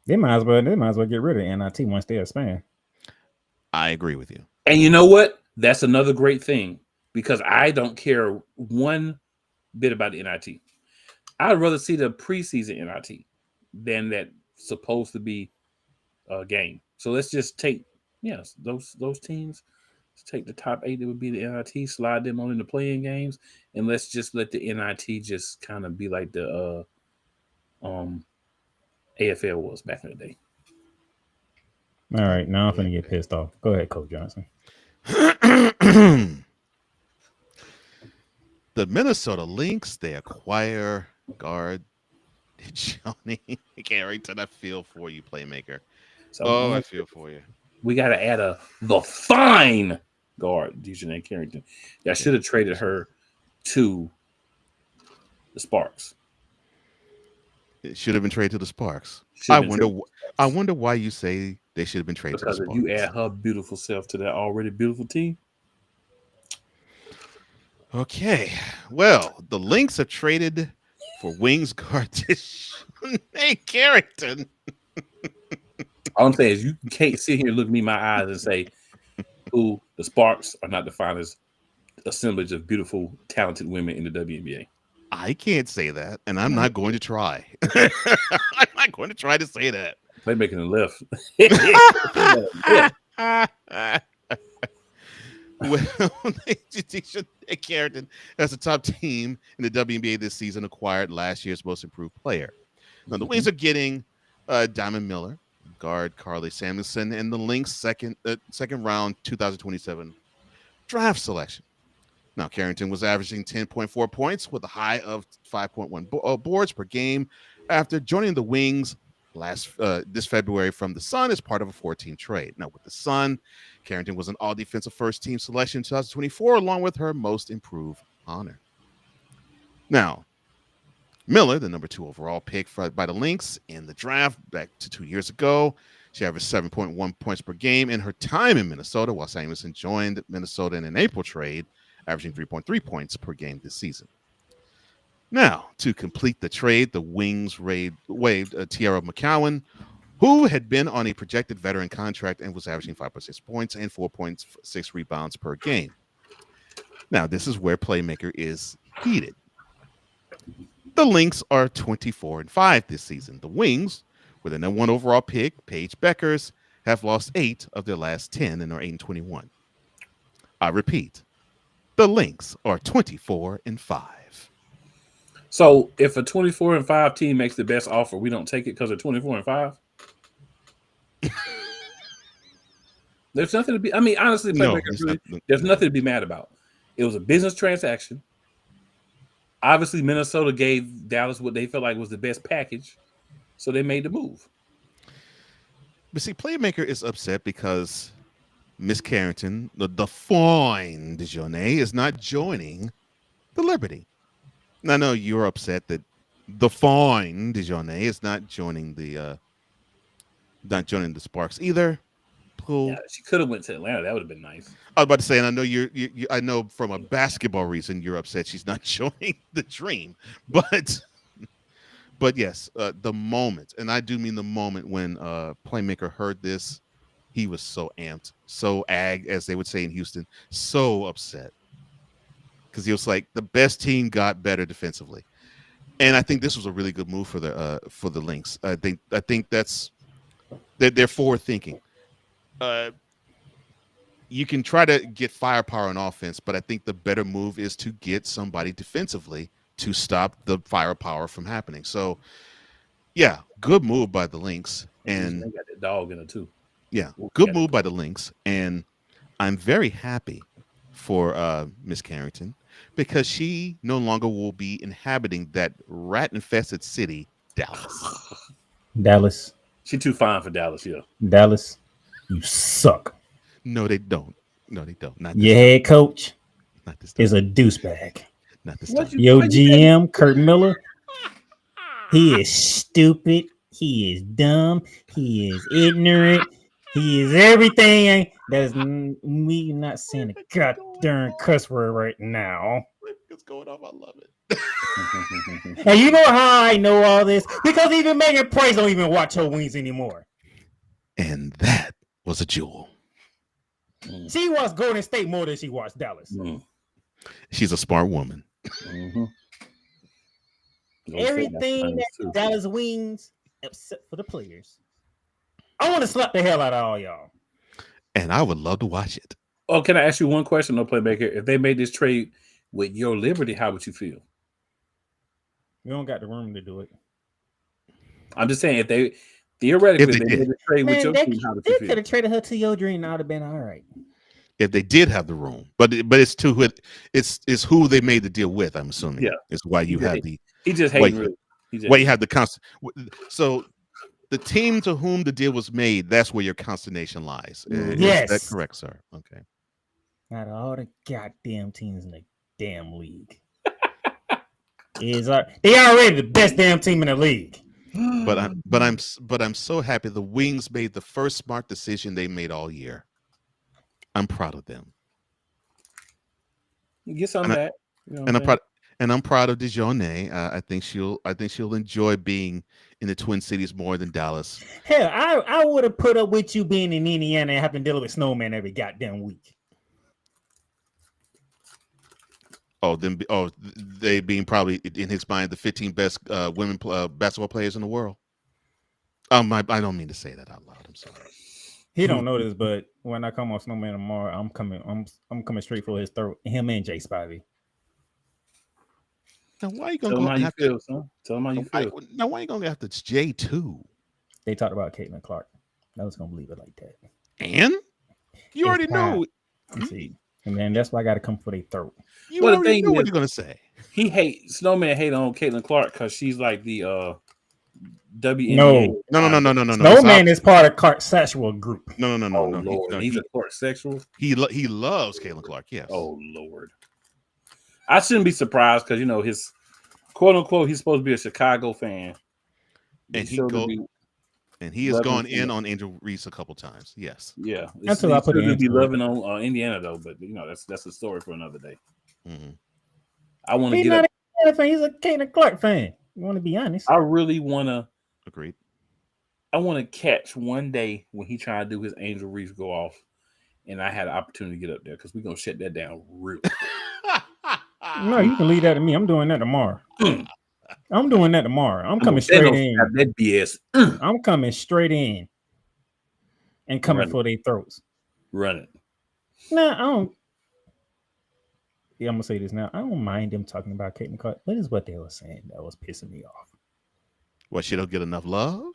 They might as well get rid of NIT once they expand. I agree with you. And you know what? That's another great thing because I don't care one bit about the NIT. I'd rather see the preseason NIT than that supposed to be a game. So let's just take those teams. Let's take the top 8 that would be the NIT, slide them on into playing games, and let's just let the NIT just kind of be like the AFL was back in the day. All right, now I'm gonna get pissed off. Go ahead, Coach Johnson. The Minnesota Lynx, they acquire guard Johnny. I can't wait till I feel for you, playmaker. So, I feel for you. We got to add the fine guard, Dejanay Carrington. I should have traded her to the Sparks. It should have been traded to the Sparks. Should I have been wonder. traded to the I Sparks. wonder why you say they should have been traded Because to the if you Sparks. add her beautiful self to that already beautiful team, Okay. Well, the Lynx have traded for wings guard Hey, Carrington. all I'm saying is you can't sit here and look me in my eyes and say, "Ooh, the Sparks are not the finest assemblage of beautiful, talented women in the WNBA." I can't say that, and I'm not going to try. I'm not going to try to say that. Playmaking the left. Well, Carrington, as the top team in the WNBA this season, acquired last year's most improved player. Now, the Wings are getting Diamond Miller, guard Carly Samuelson, and the Lynx second round 2027 draft selection. Now, Carrington was averaging 10.4 points with a high of 5.1 boards per game after joining the Wings this February from the Sun as part of a 4-team trade. Now, with the Sun, Carrington was an all-defensive first-team selection in 2024, along with her most improved honor. Now, Miller, the number 2 overall pick by the Lynx in the draft back to 2 years ago, she averaged 7.1 points per game in her time in Minnesota, while Samuelson joined Minnesota in an April trade, averaging 3.3 points per game this season. Now, to complete the trade, the Wings waived Tiara McCowan, who had been on a projected veteran contract and was averaging 5.6 points and 4.6 rebounds per game. Now, this is where Playmaker is heated. The Lynx are 24-5 this season. The Wings, with a number 1 overall pick, Paige Beckers, have lost 8 of their last 10 and are 8-21. I repeat, the Lynx are 24-5. So if a 24-5 team makes the best offer, we don't take it because they're 24-5. There's nothing to be. I mean, honestly, there's nothing to be mad about. It was a business transaction. Obviously, Minnesota gave Dallas what they felt like was the best package, so they made the move. But see, Playmaker is upset because Miss Carrington, the fine Dejournay, is not joining the Liberty. I know you're upset that the fine Dejournay is not joining the Sparks either. Cool. Yeah, she could have went to Atlanta. That would have been nice. I was about to say, and I know I know from a basketball reason you're upset she's not joining the Dream, but yes, the moment, and I do mean the moment when Playmaker heard this, he was so amped, so as they would say in Houston, so upset. Because he was like, the best team got better defensively, and I think this was a really good move for the Lynx. I think they're forward thinking. You can try to get firepower on offense, but I think the better move is to get somebody defensively to stop the firepower from happening. So, yeah, good move by the Lynx, and they got that dog in it too. Yeah, good move by the Lynx, and I'm very happy for Miss Carrington, because she no longer will be inhabiting that rat-infested city, Dallas. She's too fine for Dallas, yeah. Dallas, you suck. No, they don't. No, they don't. Not Your head coach Not this time. is a douchebag. Not this time. Your GM, Kurt Miller, he is stupid. He is dumb. He is ignorant. He is everything. That is me not saying a goddamn cuss word right now. It's going off. I love it. And you know how I know all this? Because even Megan Price don't even watch her Wings anymore. And that was a jewel. She watched Golden State more than she watched Dallas. She's a smart woman. Everything that Dallas Wings, except for the players. I want to slap the hell out of all y'all. And I would love to watch it. Oh, can I ask you one question, no Playmaker? If they made this trade with your Liberty, how would you feel? You don't got the room to do it. I'm just saying, if they theoretically they made a trade with your team, how would you They feel? could have traded her to your Dream. That would have been all right. If they did have the room, but it's who they made the deal with. I'm assuming. Yeah, it's why you have the. He just hated. Why you have the constant. So the team to whom the deal was made, that's where your consternation lies. Yes, is that correct, sir? Okay. Out of all the goddamn teams in the damn league, they already the best damn team in the league. but I'm so happy the Wings made the first smart decision they made all year. I'm proud of them. Get some of that. You know And I'm proud of DeJournay. I think she'll enjoy being in the Twin Cities more than Dallas. Hell, I would have put up with you being in Indiana and having to deal with snowman every goddamn week. They being probably in his mind the 15 best women basketball players in the world. I don't mean to say that out loud. I'm sorry. He don't know this, but when I come on Snowman tomorrow, I'm coming straight for his throat. Him and Jay Spivey. Now why are you gonna Tell him how you feel, son. Tell him how you feel. Now why are you gonna have to J too? They talked about Caitlin Clark. I was gonna leave it like that. And you already know. See, and then that's why I got to come for their throat. You already know what you're gonna say. Snowman hate on Caitlin Clark because she's like the WNBA. No. Snowman is part of Clark's sexual group. No. Lord. He's a Clark sexual. He loves Kahleah Clark. Yes. Oh Lord. I shouldn't be surprised because his quote unquote he's supposed to be a Chicago fan, and he has gone in on Angel Reese a couple times. Yes. Yeah. That's what I put in. Be loving on Indiana though, but that's a story for another day. Mm-hmm. I want to He's get not up. a Indiana fan. He's a Caitlin Clark fan. You want to be honest? I really want to. Agreed. I want to catch one day when he trying to do his Angel Reese go off, and I had an opportunity to get up there because we're gonna shut that down real quick. No, you can leave that to me. I'm doing that tomorrow. I'm doing that tomorrow. I'm coming straight in. That BS. I'm coming straight in and coming for their throats. Run it. Nah, I don't. Yeah, I'm gonna say this now. I don't mind them talking about Caitlin Clark. What is what they were saying that was pissing me off? Well, she don't get enough love.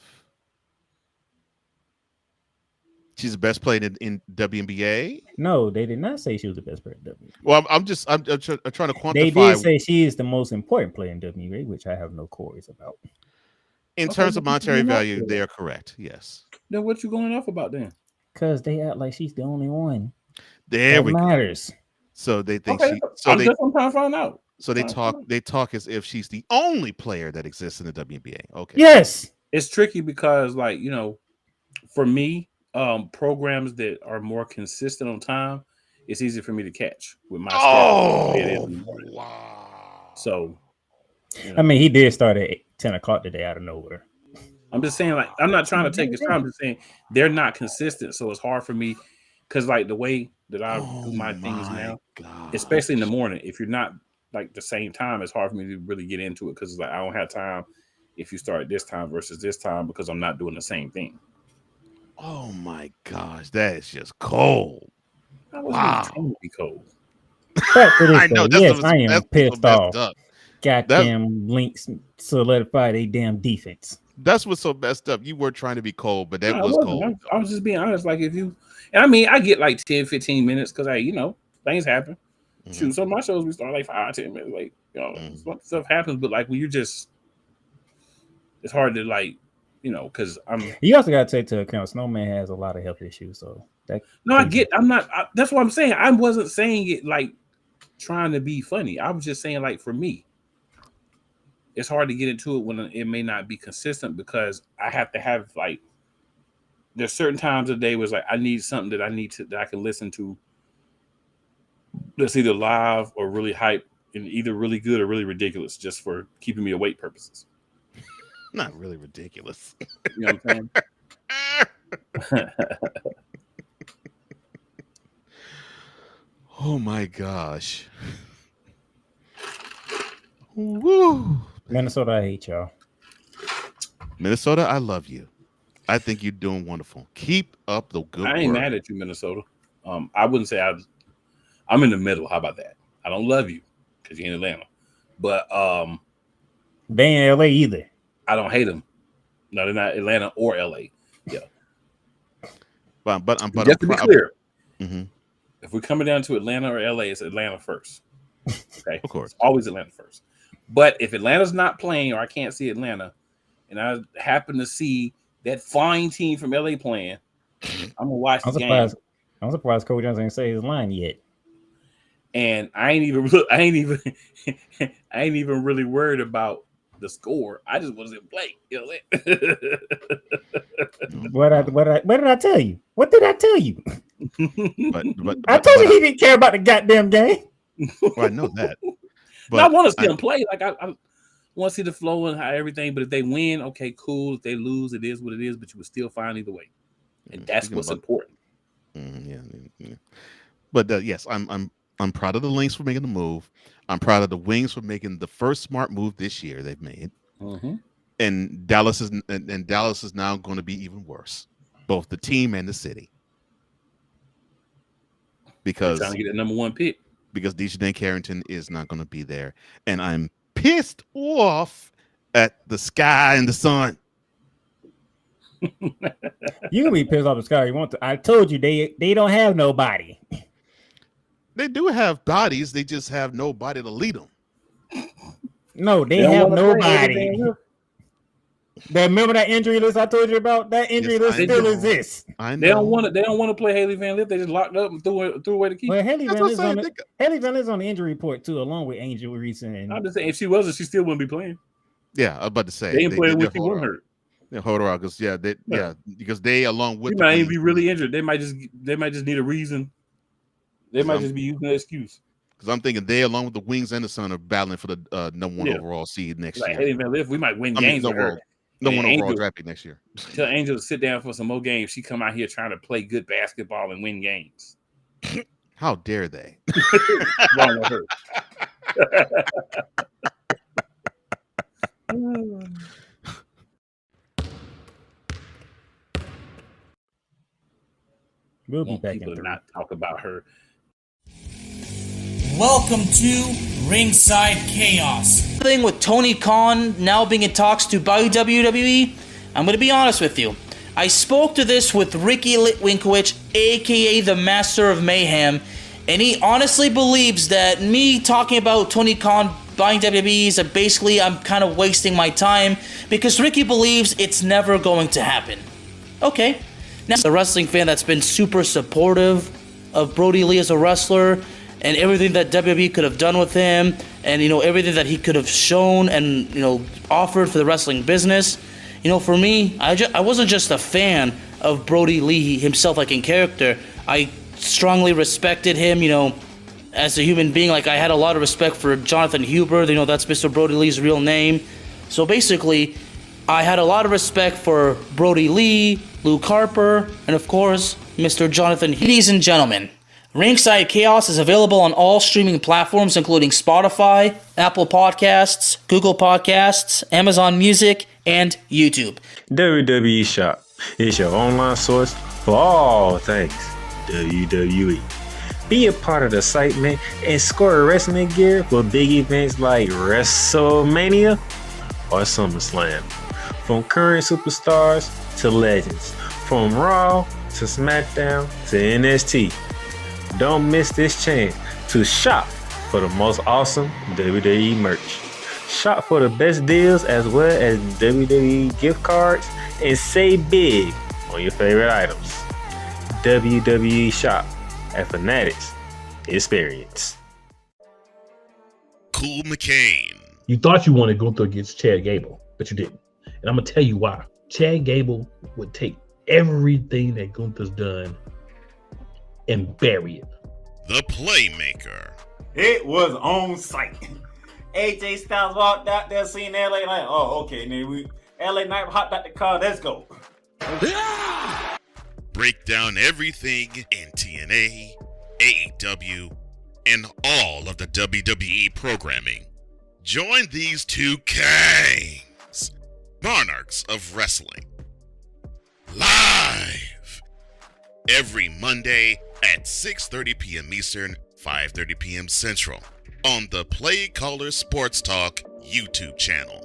She's the best player in WNBA. No, they did not say she was the best player in WNBA. Well, I'm trying to quantify. They did say she is the most important player in WNBA, which I have no queries about. In terms of monetary value, they are correct. Yes. Then what you going off about then? Because they act like she's the only one. There we matters. Go. So they think I'm trying to find out. So they talk as if she's the only player that exists in the WNBA. Okay. Yes. It's tricky because, for me, programs that are more consistent on time, it's easy for me to catch with my schedule. Wow. So, I mean, he did start at 10 o'clock today out of nowhere. I'm just saying, I'm not trying to take his time. I'm just saying they're not consistent, so it's hard for me because, the way that I do my things now, especially in the morning, if you're not the same time, it's hard for me to really get into it because I don't have time if you start at this time versus this time because I'm not doing the same thing. Oh my gosh, that is just cold. Wow, trying to be cold. I know. Yes, I am pissed off. Goddamn Lynx solidify they damn defense. That's what's so messed up. You were trying to be cold, but that was cold. I was just being honest. I get 10, 15 minutes because things happen. Mm-hmm. Shoot, some of my shows we start 5, 10 minutes late. Stuff happens, but when you're just, it's hard to because You also got to take into account Snowman has a lot of health issues, so that's what I'm saying. I wasn't saying it trying to be funny. I was just saying for me, it's hard to get into it when it may not be consistent because I have to have there's certain times of the day where I need something that I can listen to that's either live or really hype and either really good or really ridiculous just for keeping me awake purposes. Not really ridiculous. You know what I'm saying? Oh my gosh. Woo. Minnesota, I hate y'all. Minnesota, I love you. I think you're doing wonderful. Keep up the good work. I ain't mad at you, Minnesota. I wouldn't say I'm in the middle. How about that? I don't love you because you're in Atlanta. But they ain't LA either. I don't hate them. No, they're not Atlanta or LA. Yeah. But just to be clear, mm-hmm. If we're coming down to Atlanta or LA, it's Atlanta first. Okay. Of course. It's always Atlanta first. But if Atlanta's not playing or I can't see Atlanta and I happen to see that fine team from LA playing, I'm gonna watch the game. I'm surprised Coach Johnson ain't say his line yet. And I ain't even really worried about the score. I just want to play. You know What did I tell you? What did I tell you? but I told you he didn't care about the goddamn game. Well, I know that. But I want to see them play. Like I want to see the flow and how everything. But if they win, okay, cool. If they lose, it is what it is. But you will still find either way, and that's what's important. Yeah. But yes, I'm proud of the Lynx for making the move. I'm proud of the Wings for making the first smart move this year they've made. And Dallas is now going to be even worse, both the team and the city, because they're trying to get that number 1 pick. Because Dejanay Carrington is not going to be there, and I'm pissed off at the sky and the sun. You can be pissed off the sky you want to. I told you they don't have nobody. They do have bodies. They just have nobody to lead them. No, they have nobody. Remember that injury list I told you about? That injury list still exists. I know. They don't want to play Haley Van Lith. They just locked up and threw away the key. Well, Haley Van Lith's on the injury report too, along with Angel Reese. And I'm just saying, if she wasn't, she still wouldn't be playing. Yeah, I was about to say they ain't playing with she wasn't hurt. Yeah, hold her out because because they along with she might even be really injured. They might just need a reason. They might just be using an excuse. Because I'm thinking they, along with the Wings and the Sun, are battling for the number 1 overall seed next year. Haley Van Lith, we might win games with her. No one overall draft pick next year. Tell Angel to sit down for some more games. She come out here trying to play good basketball and win games. How dare they? Wrong with her. We'll be back people in to not talk about her. Welcome to Ringside Chaos. Thing with Tony Khan now being in talks to buy WWE, I'm going to be honest with you. I spoke to this with Ricky Litwinkowicz, aka the Master of Mayhem, and he honestly believes that me talking about Tony Khan buying WWE is basically I'm kind of wasting my time because Ricky believes it's never going to happen. Okay. Now, as a wrestling fan that's been super supportive of Brody Lee as a wrestler and everything that WWE could have done with him and, everything that he could have shown and, offered for the wrestling business, for me, I wasn't just a fan of Brody Lee himself, like in character. I strongly respected him, as a human being. Like, I had a lot of respect for Jonathan Huber, that's Mr. Brody Lee's real name. So basically, I had a lot of respect for Brody Lee, Luke Harper, and of course, Mr. Jonathan. Ladies and gentlemen, Ringside Chaos is available on all streaming platforms, including Spotify, Apple Podcasts, Google Podcasts, Amazon Music, and YouTube. WWE Shop is your online source for all things WWE. Be a part of the site, man, and score wrestling gear for big events like WrestleMania or SummerSlam. From current superstars to legends, from Raw to SmackDown to NXT. Don't miss this chance to shop for the most awesome WWE merch. Shop for the best deals as well as WWE gift cards and save big on your favorite items. WWE Shop at Fanatics Experience. Cool McCain. You thought you wanted Gunther against Chad Gable, but you didn't. And I'm going to tell you why. Chad Gable would take everything that Gunther's done and bury it. The Playmaker. It was on site. AJ Styles walked out there, seen LA Knight. Oh, okay. Then LA Knight hopped out the car. Let's go. Break down everything in TNA, AEW, and all of the WWE programming. Join these two kings, monarchs of wrestling, live every Monday at 6:30 p.m. Eastern, 5:30 p.m. Central on the Play Caller Sports Talk YouTube channel.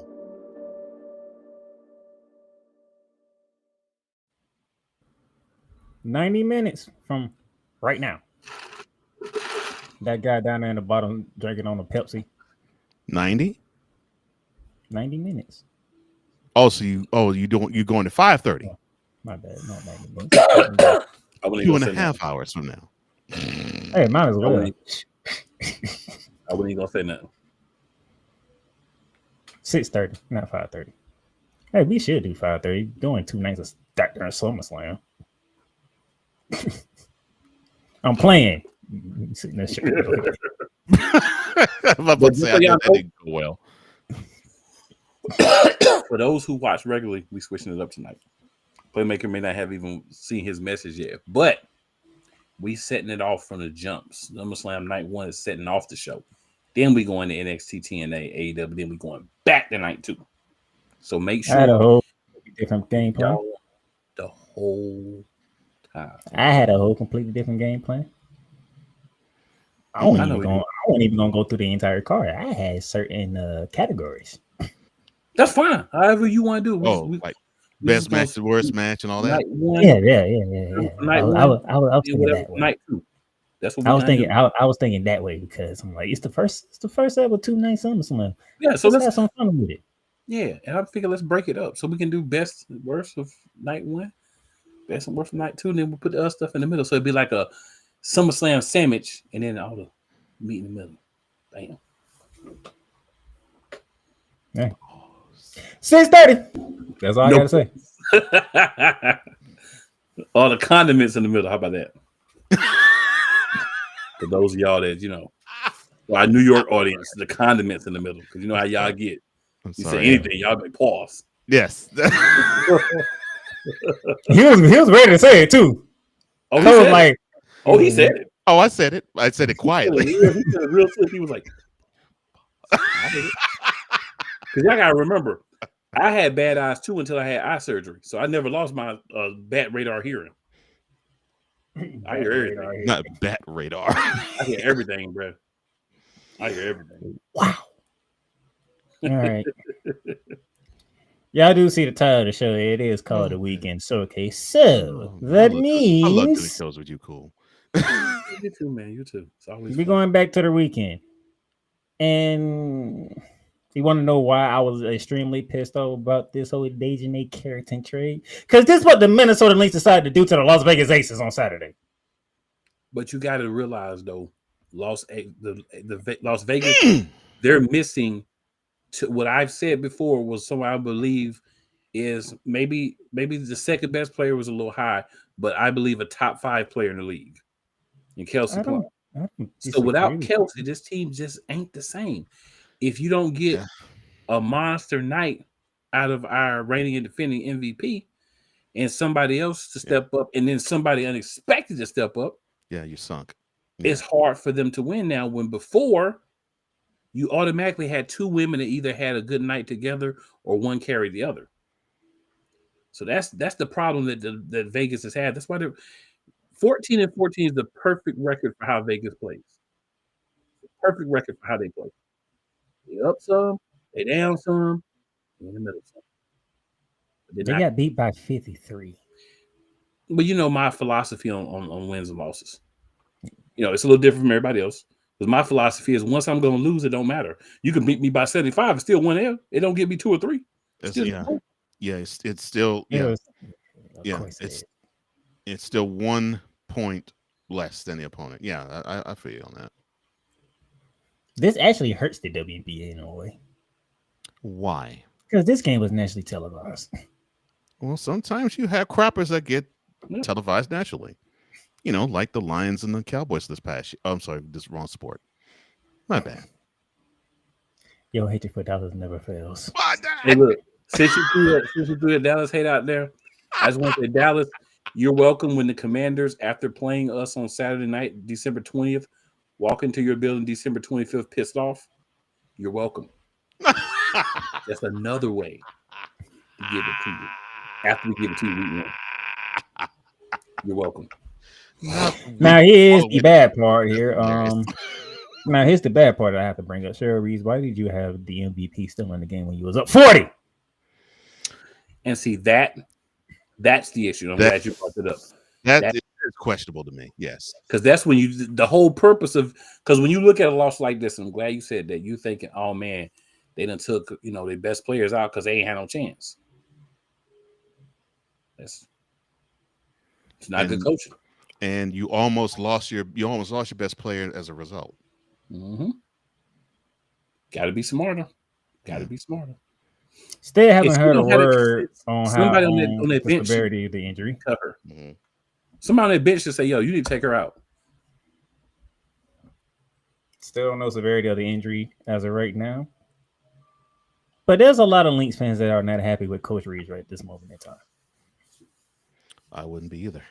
$90 minutes from right now. That guy down there in the bottom drinking on a Pepsi. 90 minutes. Oh, so you going to 5:30? Oh, my bad. Not 90 minutes. 2.5 hours from now. Hey, might as well. I wasn't even gonna say nothing. 6:30, not 5:30. Hey, we should do 5:30. Doing 2 nights of that during SummerSlam. I'm playing. Sitting there shaking. I'm about to say, I know that didn't go well. For those who watch regularly, we switching it up tonight. Playmaker may not have even seen his message yet, but we setting it off from the jumps. SummerSlam night 1 is setting off the show. Then we go into NXT, TNA, AEW. Then we going back to night 2. So make sure I had a whole different game plan. The whole time. I had a whole completely different game plan. I wasn't even gonna go through the entire card. I had certain categories. That's fine. However you want to do. Like best match, the worst match, and all that. Yeah. I was thinking that way. Night 2. That's what I was thinking. I was thinking that way because I'm like, it's the first ever 2 night SummerSlam. Yeah, so let's have some fun with it. Yeah, and I figure let's break it up so we can do best and worst of night 1, best and worst of night 2, and then we'll put the other stuff in the middle. So it'd be like a SummerSlam sandwich, and then all the meat in the middle. Bam. Yeah. 6:30. That's all I gotta say. All the condiments in the middle. How about that? For those of y'all that our New York audience, the condiments in the middle, because you know how y'all get. You say anything, y'all may pause. Yes. he was ready to say it too. Oh, he said it. Oh, I said it. I said it quietly. He said it real slick. He was like, because y'all gotta remember, I had bad eyes too until I had eye surgery, so I never lost my bat radar hearing. I hear everything. Not bat radar. I hear everything, bro. I hear everything. Wow. All right. Y'all do see the title of the show. It is called The Weekend Showcase. So that means I love doing shows with you, cool. You too, man. You too. It's always we're going back to the weekend. And you want to know why I was extremely pissed off about this whole Dejanay Carrington trade? Because this is what the Minnesota Lynx decided to do to the Las Vegas Aces on Saturday. But you got to realize, though, Las Vegas, they're missing. To what I've said before was someone I believe is maybe the second best player was a little high, but I believe a top 5 player in the league. And Kelsey Clark. So without Kelsey, this team just ain't the same. If you don't get a monster night out of our reigning and defending MVP and somebody else to step up and then somebody unexpected to step up, you're sunk. It's hard for them to win now when before you automatically had 2 women that either had a good night together or one carried the other. So that's the problem that Vegas has had. That's why they're 14-14 is the perfect record for how Vegas plays. The perfect record for how they play. They up some, they down some, in the middle some. They got beat by 53. But you know my philosophy on wins and losses. It's a little different from everybody else. Because my philosophy is once I'm going to lose, it don't matter. You can beat me by 75 and still 1 L. It don't give me 2 or 3. It's still it's still 1 point less than the opponent. Yeah, I feel you on that. This actually hurts the WNBA in a way. Why? Because this game was nationally televised. Well, sometimes you have crappers that get televised naturally. Like the Lions and the Cowboys this past year. Oh, I'm sorry, this wrong sport. My bad. Yo, hatred for Dallas never fails. Hey, look, since you threw the Dallas hate out there, I just want to say, Dallas, you're welcome when the Commanders, after playing us on Saturday night, December 20th, walk into your building December 25th pissed off. You're welcome. That's another way to give it to you. After we give it to you, week 1. You're welcome. Now here's the bad part here. Now here's the bad part I have to bring up. Cheryl Reeves, why did you have the MVP still in the game when you was up 40? And see that's the issue. I'm glad you brought it up. That is questionable to me. Yes, because that's when the whole purpose of because when you look at a loss like this, I'm glad you said that. You thinking, oh man, they done took their best players out because they ain't had no chance. It's not good coaching. And you almost lost your best player as a result. Mm-hmm. Got to be smarter. Got to be smarter. Still haven't If she heard a don't have it, word on how somebody on that the bench should severity of the injury. cut her. Somebody on that bench should say, "Yo, you need to take her out." Still don't know severity of the injury as of right now. But there's a lot of Lynx fans that are not happy with Coach Reeves right at this moment in time. I wouldn't be either.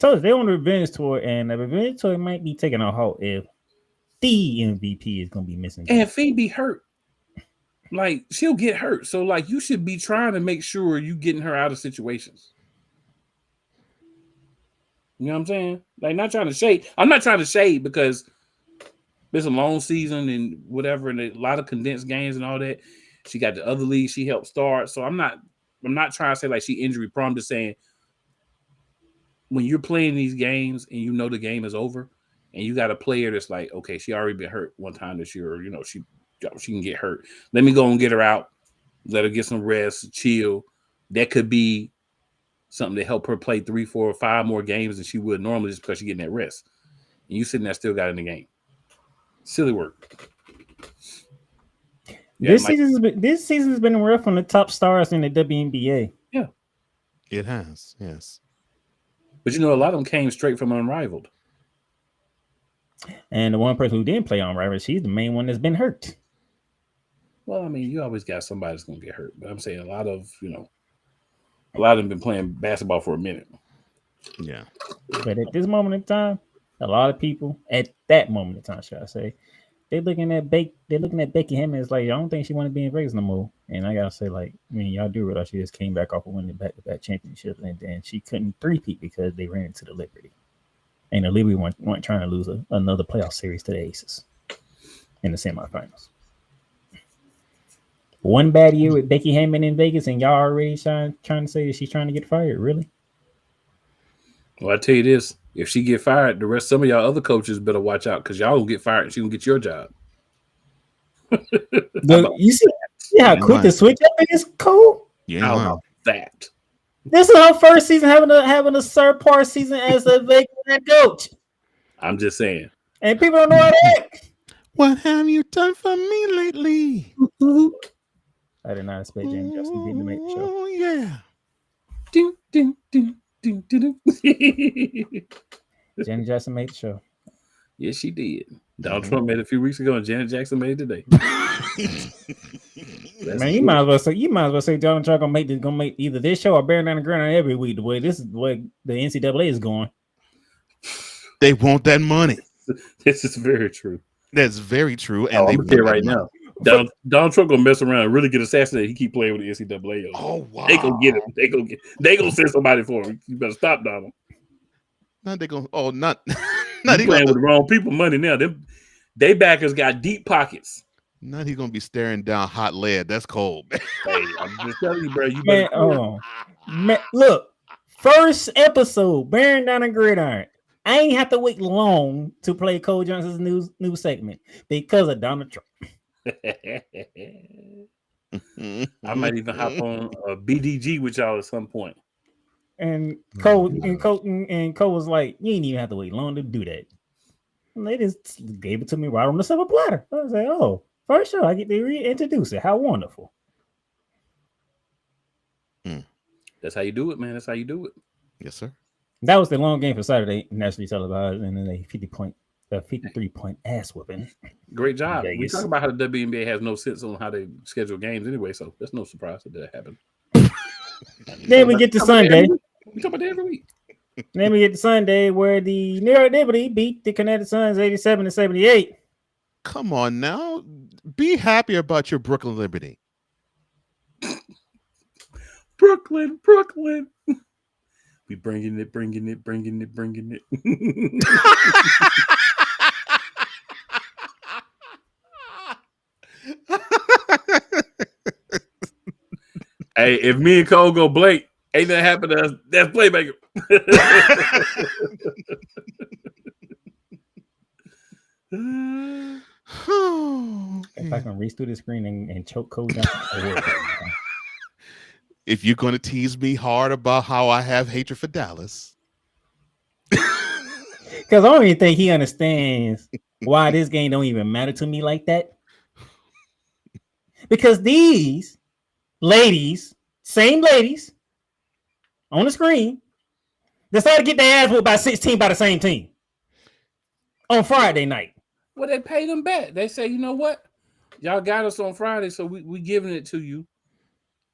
So they on the revenge tour, and the revenge tour might be taking a halt if the MVP is going to be missing. And Phoebe hurt. Like, she'll get hurt. So, like, you should be trying to make sure you getting her out of situations. You know what I'm saying? Like, not trying to shade. I'm not trying to shade because it's a long season and whatever, and a lot of condensed games and all that. She got the other league she helped start. So I'm not trying to say like she injury prone. I'm just saying when you're playing these games and you know the game is over and you got a player that's like, okay, she already been hurt one time this year, or, you know, she can get hurt. Let me go and get her out, let her get some rest, chill. That could be something to help her play 3, 4, or 5 more games than she would normally just because she's getting that rest. And you sitting there still got in the game. Silly work. Yeah, this season's been rough on the top stars in the WNBA. Yeah, it has. Yes, but you know, a lot of them came straight from Unrivaled. And the one person who didn't play Unrivaled, she's the main one that's been hurt. Well, I mean, you always got somebody that's going to get hurt, but I'm saying a lot of them been playing basketball for a minute. Yeah, but at this moment in time, a lot of people at that moment in time, should I say, they're looking at Becky Hammond as like, I don't think she want to be in Vegas no more. And I gotta say, like, I mean, y'all do realize she just came back off of winning back-to-back championships, and then she couldn't three-peat because they ran into the Liberty, and the Liberty weren't trying to lose another playoff series to the Aces in the semifinals. One bad year with Becky Hammond in Vegas, and y'all already trying to say that she's trying to get fired. Really? Well, I tell you this. If she get fired, some of y'all other coaches better watch out because y'all will get fired and she gonna get your job. You see how quick the switch up is? Cool. Yeah, how about that? This is her first season having a subpar season as a Vegas head coach. I'm just saying. And people don't know how to act. What have you done for me lately? I did not expect Janet Jackson to make the show. Oh yeah. Ding, ding, ding. Janet Jackson made the show. Yes, she did. Donald Trump made it a few weeks ago, and Janet Jackson made it today. Man, you might as well say Donald Trump gonna make either this show or bearing down the ground every week. The way the NCAA is going, they want that money. This is very true. That's very true. And I'm here right now. Donald Trump gonna mess around and really get assassinated. He keep playing with the NCAA. Oh wow! They gonna get him. They gonna send somebody for him. You better stop, Donald. Not they gonna. Oh, not he playing with the wrong people. Money now. They backers got deep pockets. Not he gonna be staring down hot lead. That's cold. Hey, I'm just telling you, bro. You man, look, first episode, bearing down the gridiron. I ain't have to wait long to play Cole Johnson's new segment because of Donald Trump. I might even hop on a BDG with y'all at some point. And Cole was like, "You ain't even have to wait long to do that." And they just gave it to me right on the silver platter. I was like, "Oh, for sure, I get to reintroduce it. How wonderful!" That's how you do it, man. That's how you do it. Yes, sir. That was the long game for Saturday, nationally televised, and then a 53-point ass whooping. Great job. We talk about how the WNBA has no sense on how they schedule games anyway, so that's no surprise that happened. Then we get to Sunday. We talk about that every week. Then we get to Sunday where the New York Liberty beat the Connecticut Suns 87-78. Come on now. Be happy about your Brooklyn Liberty. Brooklyn. We bringing it. Hey, if me and Cole go Blake, ain't nothing happen to us. That's playmaker. If I can reach through the screen and choke Cole Johnson. If you're going to tease me hard about how I have hatred for Dallas. Because I don't even think he understands why this game don't even matter to me like that. Because these ladies, same ladies on the screen, decided to get their ass whooped by 16 by the same team on Friday night. Well, they paid them back. They say, you know what? Y'all got us on Friday, so we giving it to you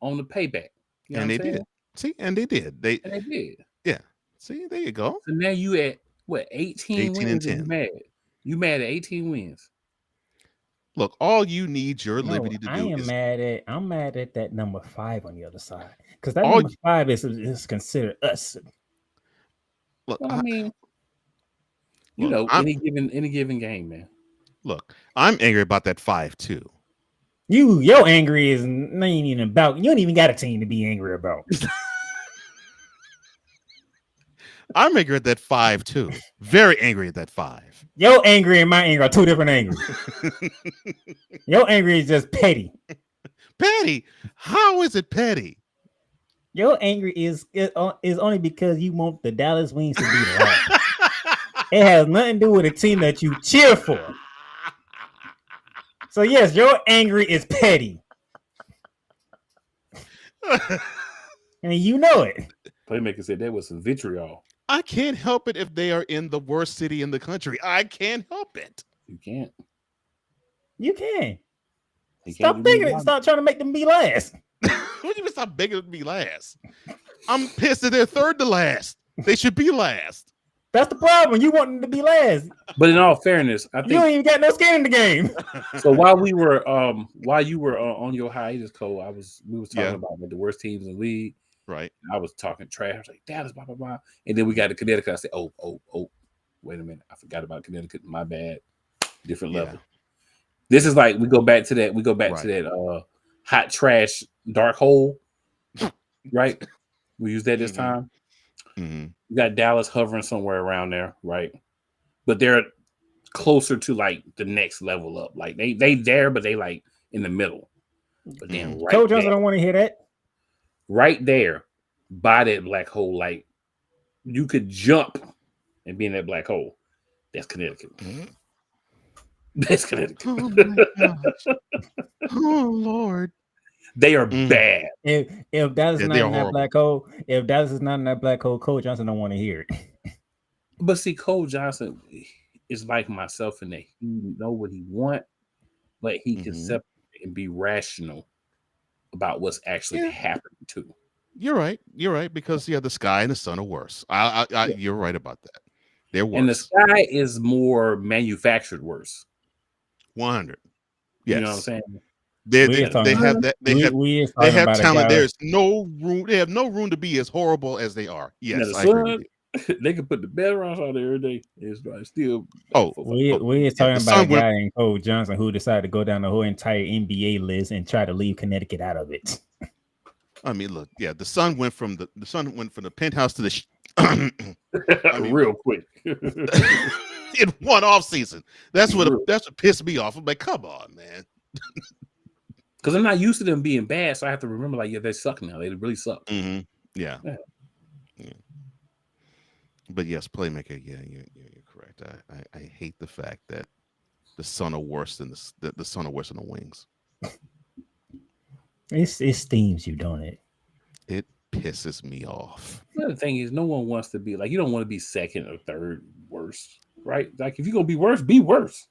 on the payback. You know and they did. See, and they did. They did. Yeah. See, there you go. So now you at what 18 wins and 10. You mad. You mad at 18 wins. Look, all you need your liberty to do I'm is mad at that number 5 on the other side. Because that number 5 is considered us. Look, well, I mean, you know, any given game, man. Look, I'm angry about that 5 too. Your angry is not even about. You don't even got a team to be angry about. I'm angry at that 5 too. Very angry at that 5. Your angry and my anger are two different angry. Your angry is just petty. Petty? How is it petty? Your angry is only because you want the Dallas Wings to be lost. It has nothing to do with a team that you cheer for. So yes, your angry is petty. And you know it. Playmaker said that was some vitriol. I can't help it if they are in the worst city in the country. I can't help it. You can't. You can. Stop thinking it. Stop trying to make them be last. What do you mean stop begging to be last? I'm pissed that they're third to last. They should be last. That's the problem. You want them to be last. But in all fairness, I think you ain't even got no skin in the game. So while you were on your hiatus, Cole, we was talking about the worst teams in the league. Right. I was talking trash. I was like, Dallas, blah, blah, blah. And then we got to Connecticut. I said, oh, wait a minute. I forgot about Connecticut. My bad. Different level. This is like we go back to that hot trash dark hole. Right? We use that this time. Mm-hmm. You got Dallas hovering somewhere around there, right? But they're closer to like the next level up. Like they there, but they like in the middle. But then right Coach Johnson don't want to hear that. Right there by that black hole, like you could jump and be in that black hole. That's Connecticut. Mm-hmm. That's Connecticut. Oh my gosh. Oh Lord. They are bad. If Dallas is not in that black hole, if Dallas is not in that black hole, Coach Johnson don't want to hear it. But see, Cole Johnson is like myself in that he know what he want, but he can separate and be rational about what's actually happening too. You're right, because the sky and the sun are worse. You're right about that. They're worse. And the sky is more manufactured worse. 100. Yes. You know what I'm saying? They have that. They have talent. There's no room. They have no room to be as horrible as they are. Yes, I agree with you. They can put the bed around out there every day. It's like still. We're talking about a guy in Cole Johnson who decided to go down the whole entire NBA list and try to leave Connecticut out of it. I mean, look, the sun went from the penthouse to the real quick in one off season. That's what pissed me off. I'm like, come on, man. Because I'm not used to them being bad, so I have to remember, like, they suck now. They really suck. Mm-hmm. Yeah. But yes, playmaker. Yeah, you're correct. I hate the fact that the Sun are worse than the Sun are worse than the Wings. It steams you, don't it? It pisses me off. The thing is, no one wants to be like, you don't want to be second or third worst, right? Like, if you're gonna be worse, be worse.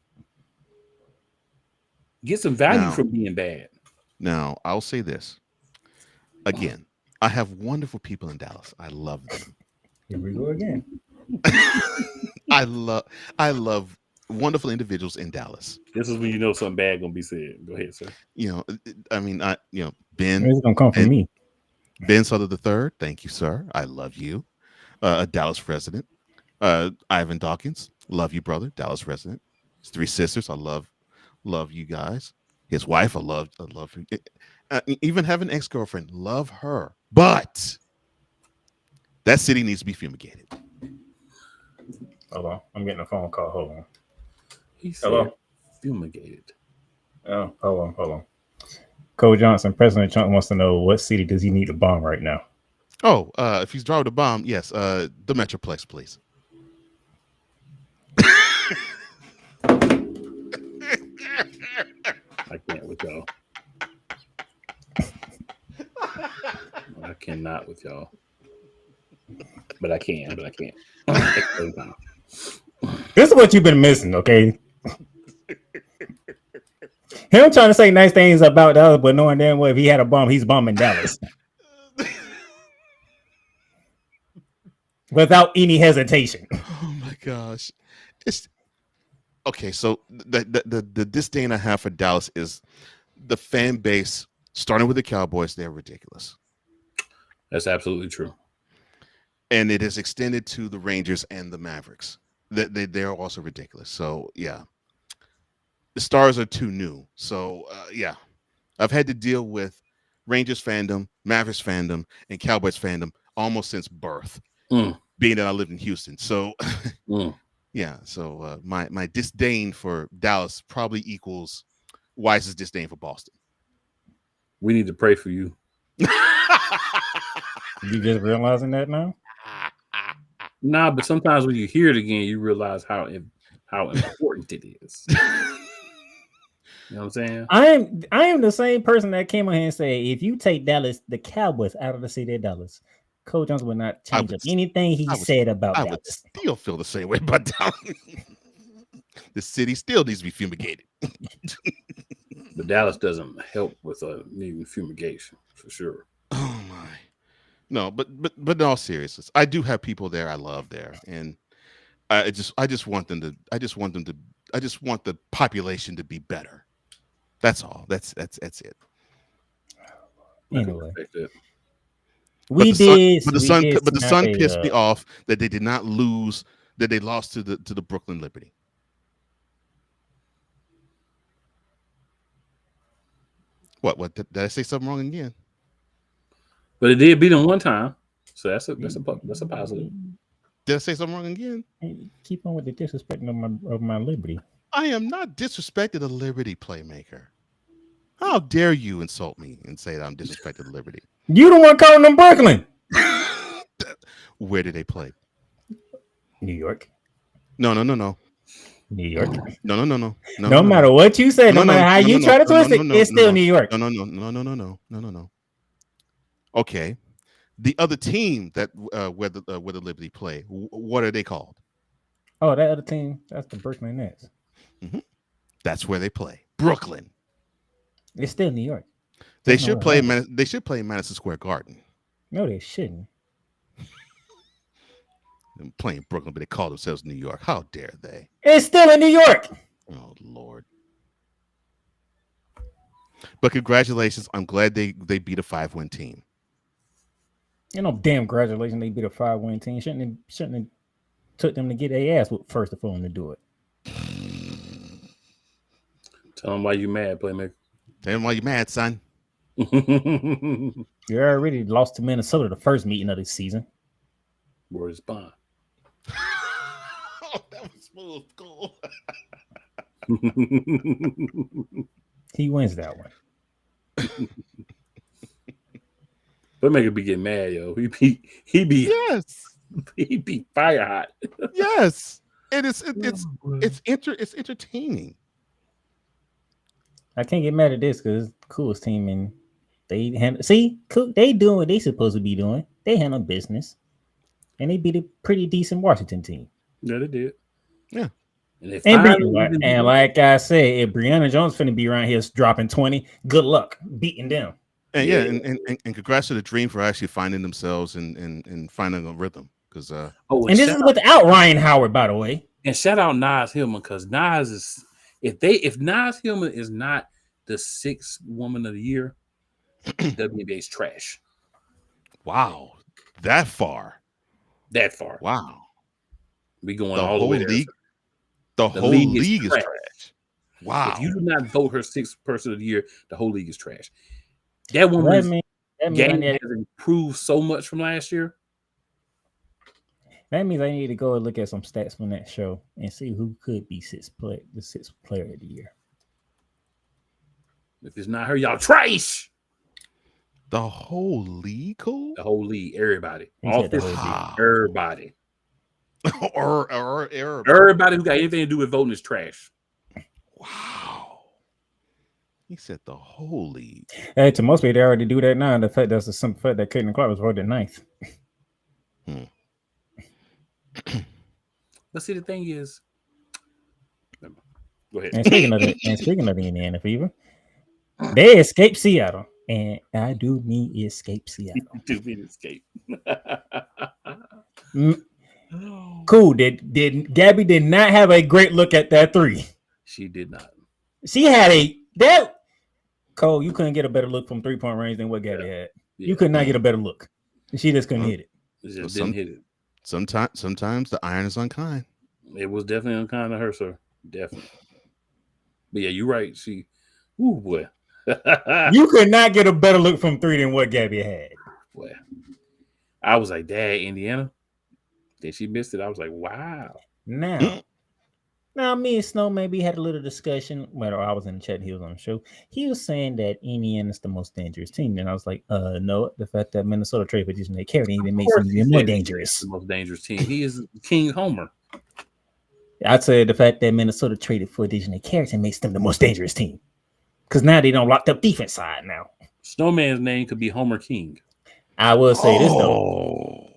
Get some value from being bad. Now, I'll say this again. I have wonderful people in Dallas. I love them. Here we go again. I love wonderful individuals in Dallas. This is when you know something bad gonna be said. Go ahead, sir. Ben. It's gonna come from me. Ben Sutter III. Thank you, sir. I love you. A Dallas resident. Ivan Dawkins. Love you, brother. Dallas resident. His 3 sisters. I love you guys. His wife, I love her. Even have an ex-girlfriend, love her. But that city needs to be fumigated. Hold on, I'm getting a phone call. Hold on. He said fumigated. Oh, hold on. Cole Johnson, President Trump wants to know what city does he need to bomb right now? Oh, if he's dropping a bomb, yes, the Metroplex, please. I can't with y'all. I cannot with y'all. But I can, but I can't. This is what you've been missing, okay? Him trying to say nice things about Dallas, but knowing damn well if he had a bomb, he's bombing Dallas. Without any hesitation. Oh my gosh. It's okay, so the disdain I have for Dallas is the fan base, starting with the Cowboys, they're ridiculous. That's absolutely true. And it is extended to the Rangers and the Mavericks. They're also ridiculous. So yeah. The Stars are too new. So yeah. I've had to deal with Rangers fandom, Mavericks fandom, and Cowboys fandom almost since birth. Being that I lived in Houston. So yeah, so my disdain for Dallas probably equals Wise's disdain for Boston. We need to pray for you. You just realizing that now? Nah, but sometimes when you hear it again, you realize how important it is. You know what I'm saying? I am the same person that came on here and said, if you take Dallas, the Cowboys out of the city of Dallas, Coach Johnson would not change up anything he said about Dallas. I would still feel the same way about Dallas. The city still needs to be fumigated. But Dallas doesn't help with needing fumigation for sure. Oh my. No, but in all seriousness, I do have people there I love there, and I just want the population to be better. That's all. That's it. Anyway, the Sun pissed me off that they did not lose, that they lost to the Brooklyn Liberty. What did I say something wrong again? But it did beat them one time, so that's a positive. Did I say something wrong again? Hey, keep on with the disrespecting of my Liberty. I am not disrespecting the Liberty playmaker. How dare you insult me and say that I'm disrespecting the Liberty? You the one calling them Brooklyn. Where did they play? New York. No. New York. No. No matter what you say, no matter how you try to twist it, it's still New York. No. Okay, the other team that where the Liberty play, what are they called? Oh, that other team, that's the Brooklyn Nets. Mm-hmm. That's where they play, Brooklyn. It's still New York. They should play. They should play in Madison Square Garden. No, they shouldn't. They're playing Brooklyn, but they call themselves New York. How dare they? It's still in New York. Oh Lord. But congratulations! I'm glad they beat a 5-win team. You know, damn congratulations! They beat a 5-win team. Shouldn't have took them to get their ass first of all to do it. Tell them why you mad, playmaker. Tell them why you mad, son. You already lost to Minnesota the first meeting of the season. Where's Bond? Oh, that was smooth. Cool. He wins that one. Playmaker be getting mad, yo. He be fire hot. Yes, and it's entertaining. I can't get mad at this because it's the coolest team, and they doing what they supposed to be doing. They handle business, and they beat a pretty decent Washington team. Yeah, they did. Yeah, and like I said, if Brianna Jones finna be around here dropping 20, good luck beating them. And and congrats to the Dream for actually finding themselves and finding a rhythm. Because and this is without Ryan Howard, by the way. And shout out Nas Hillman, because Nas is if Nas Hillman is not the 6th woman of the year, WNBA is trash. Wow, that far. Wow, we going the all the way there. League. The whole league is trash. Wow. If you do not vote her 6th person of the year, the whole league is trash. That woman's game has improved so much from last year. That means I need to go and look at some stats from that show and see who could be the 6th player of the year. If it's not her, y'all trash. The whole league, cool? The whole league, everybody. Everybody. or Everybody who got anything to do with voting is trash. Wow. He said the whole league. Hey, to most people, they already do that now. The fact that's the simple fact that Caitlin Clark was voted ninth. But see, the thing is, go ahead. And speaking of the Indiana Fever, they escaped Seattle, and I do mean escape Seattle. Do mean escape. Cool. Did Gabby did not have a great look at that three? She did not. She had that. Cole, you couldn't get a better look from 3-point range than what Gabby had. Yeah. You could not get a better look. She just couldn't hit it. Just didn't hit it. Sometimes the iron is unkind. It was definitely unkind to her, sir. Definitely. But yeah, you're right. Ooh boy. You could not get a better look from three than what Gabby had. Boy. I was like, Dad, Indiana. Then she missed it. I was like, wow. Now, me and Snow maybe had a little discussion. Well, I was in the chat. He was on the show. He was saying that Indiana's the most dangerous team. And I was like, no. The fact that Minnesota traded for Disney Carey even makes him even more dangerous. The most dangerous team. He is King Homer. I'd say the fact that Minnesota traded for Disney Carey makes them the most dangerous team. Because now they don't locked up defense side now. Snowman's name could be Homer King. I will say this, though.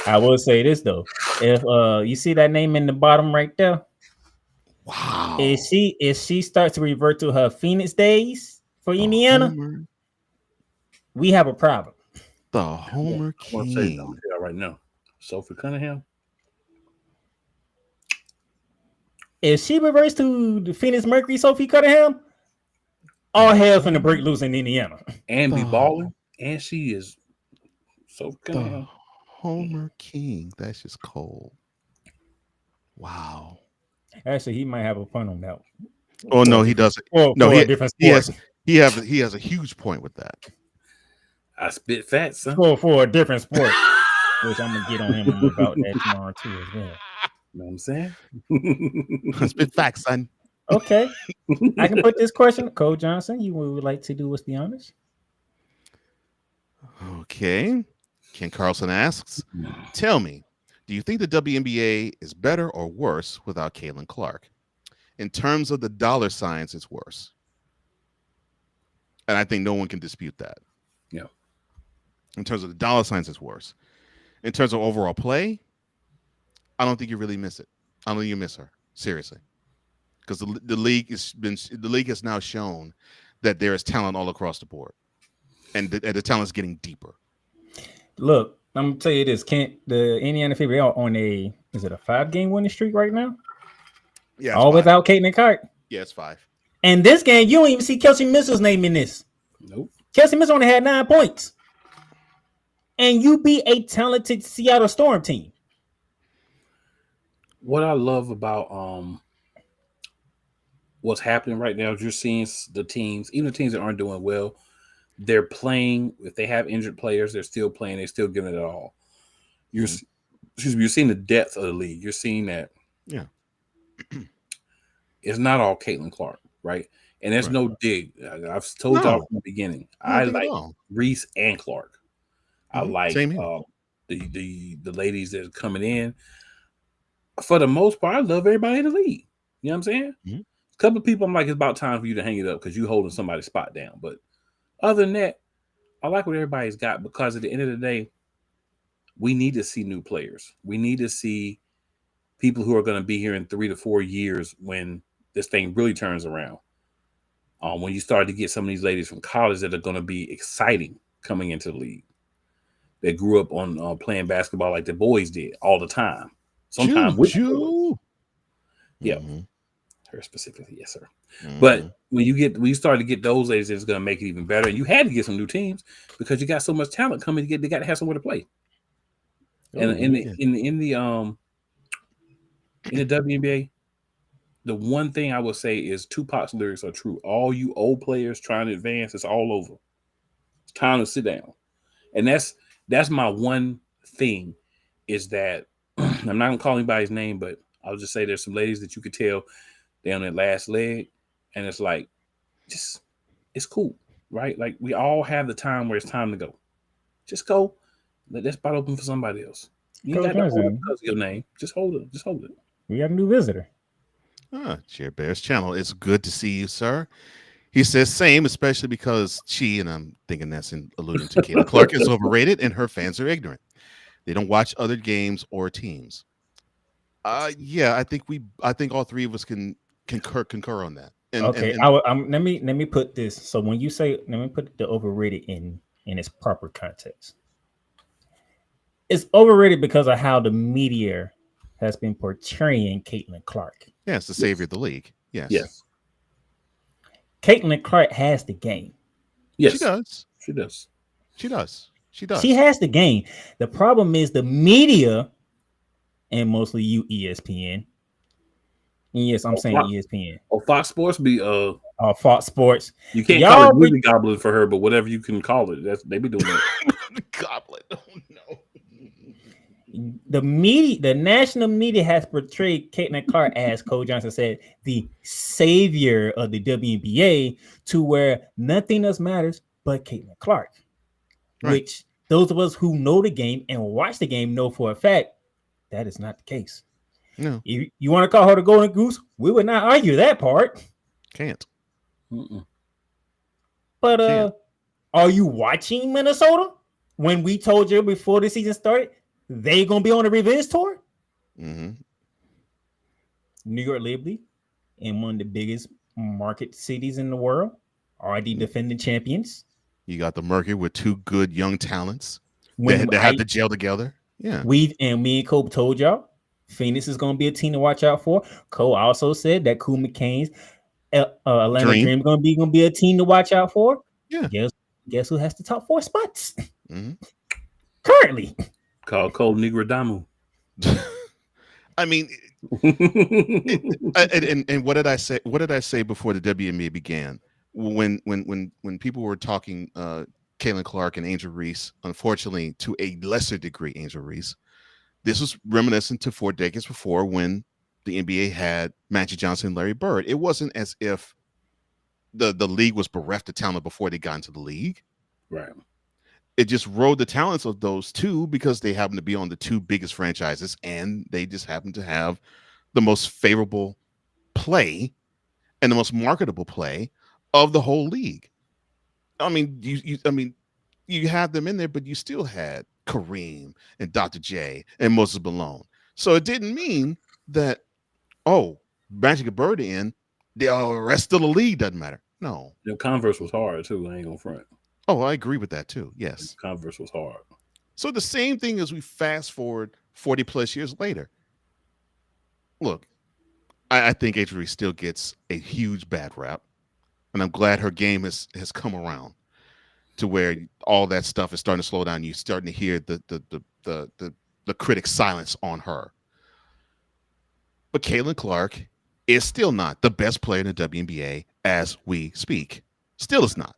I will say this, though. If you see that name in the bottom right there, wow. If she starts to revert to her Phoenix days for Indiana, we have a problem. The Homer King. I want to say something right now. Sophie Cunningham. If she reverts to the Phoenix Mercury, Sophie Cunningham, all hell's gonna break loose in Indiana. And be balling. And she is Sophie Cunningham. Homer King. That's just cold. Wow. Actually, he might have a pun on that. Oh no, he doesn't. No, he has a huge point with that. I spit fat, son. For a different sport, which I'm gonna get on him about that tomorrow too as well. You know what I'm saying? Spit facts, son. Okay, I can put this question, Cole Johnson. You would like to do what's the honors? Okay. Ken Carlson asks, tell me, do you think the WNBA is better or worse without Kahleah Clark? In terms of the dollar signs, it's worse. And I think no one can dispute that. Yeah. In terms of the dollar signs, it's worse. In terms of overall play, I don't think you really miss it. I don't think you miss her. Seriously. Because the league has now shown that there is talent all across the board. And the talent is getting deeper. Look, I'm gonna tell you this. The Indiana Fever are on a 5-game winning streak right now? Yeah. All without Kahleah Clark? Yeah, it's 5. And this game, you don't even see Kelsey Mitchell's name in this. Nope. Kelsey Mitchell only had 9 points. And you beat a talented Seattle Storm team. What I love about what's happening right now is you're seeing the teams, even the teams that aren't doing well, they're playing. If they have injured players, they're still playing. They're still giving it all. You're seeing the depth of the league. You're seeing that. Yeah. It's not all Kahleah Clark, right? And there's no dig. I've told y'all from the beginning. I like Reese and Clark. I like the ladies that are coming in. For the most part, I love everybody in the league. You know what I'm saying? Mm-hmm. A couple of people, I'm like, it's about time for you to hang it up because you're holding somebody's spot down. But other than that, I like what everybody's got because at the end of the day, we need to see new players. We need to see people who are going to be here in 3 to 4 years when this thing really turns around. When you start to get some of these ladies from college that are going to be exciting coming into the league. They grew up on playing basketball like the boys did all the time. Sometimes with you. Yeah. Mm-hmm. Her specifically, yes, sir. Mm-hmm. But when you start to get those ladies, it's going to make it even better. And you had to get some new teams because you got so much talent coming. They got to have somewhere to play. And in the WNBA, the one thing I would say is Tupac's lyrics are true. All you old players trying to advance, it's all over. It's time to sit down. And that's my one thing is that I'm not gonna call anybody's name, but I'll just say there's some ladies that you could tell they're on their last leg, and it's like, just it's cool, right? Like we all have the time where it's time to go. Just go. Let that spot open for somebody else. You Coach got to hold it Johnson. because of your name. Just hold it. Just hold it. We got a new visitor. Chair Bears channel. It's good to see you, sir. He says same, especially because she, and I'm thinking that's alluding to Kahleah Clark, is overrated and her fans are ignorant. They don't watch other games or teams. Yeah, I think all three of us can concur on that. Okay, let me put this. So when you say, let me put the overrated in its proper context. It's overrated because of how the media has been portraying Caitlin Clark. Yeah, it's the savior of the league. Yes. Yes. Caitlin Clark has the game. Yes. She does. She does. She does. She does. She has the game. The problem is the media, and mostly you, ESPN. And yes, I'm saying ESPN. Oh, Fox Sports be Fox Sports. You can't call it movie goblin for her, but whatever you can call it, they be doing that. Goblin. Oh no. The media, the national media has portrayed Caitlin Clark, as Cole Johnson said, the savior of the WNBA, to where nothing else matters but Caitlin Clark. Right. Which those of us who know the game and watch the game know for a fact that is not the case. No. You want to call her the Golden Goose? We would not argue that part. Can't. But are you watching Minnesota? When we told you before the season started, they gonna be on a revenge tour. Mm-hmm. New York Liberty, in one of the biggest market cities in the world, are the defending champions. You got the Mercury with two good young talents that have to gel together. Yeah, me and Cole told y'all Phoenix is gonna be a team to watch out for. Cole also said that Cool McCain's Atlanta Dream gonna be a team to watch out for. Yeah, guess who has the top 4 spots currently? Called Cole Negradamu. I mean, and what did I say? What did I say before the WNBA began? When people were talking Caitlin Clark and Angel Reese, unfortunately to a lesser degree, Angel Reese, this was reminiscent to 4 decades before when the NBA had Magic Johnson and Larry Bird. It wasn't as if the league was bereft of talent before they got into the league. Right. It just rode the talents of those two because they happen to be on the 2 biggest franchises, and they just happen to have the most favorable play and the most marketable play of the whole league. I mean, you had them in there, but you still had Kareem and Dr. J and Moses Malone. So it didn't mean that, Magic and Bird in, the rest of the league doesn't matter. No. Converse was hard too. I ain't gonna front. Oh, I agree with that too. Yes. Converse was hard. So the same thing as we fast forward 40 plus years later. Look, I think Adrienne still gets a huge bad rap. And I'm glad her game has come around to where all that stuff is starting to slow down. You're starting to hear the critics' silence on her. But Caitlin Clark is still not the best player in the WNBA as we speak. Still is not.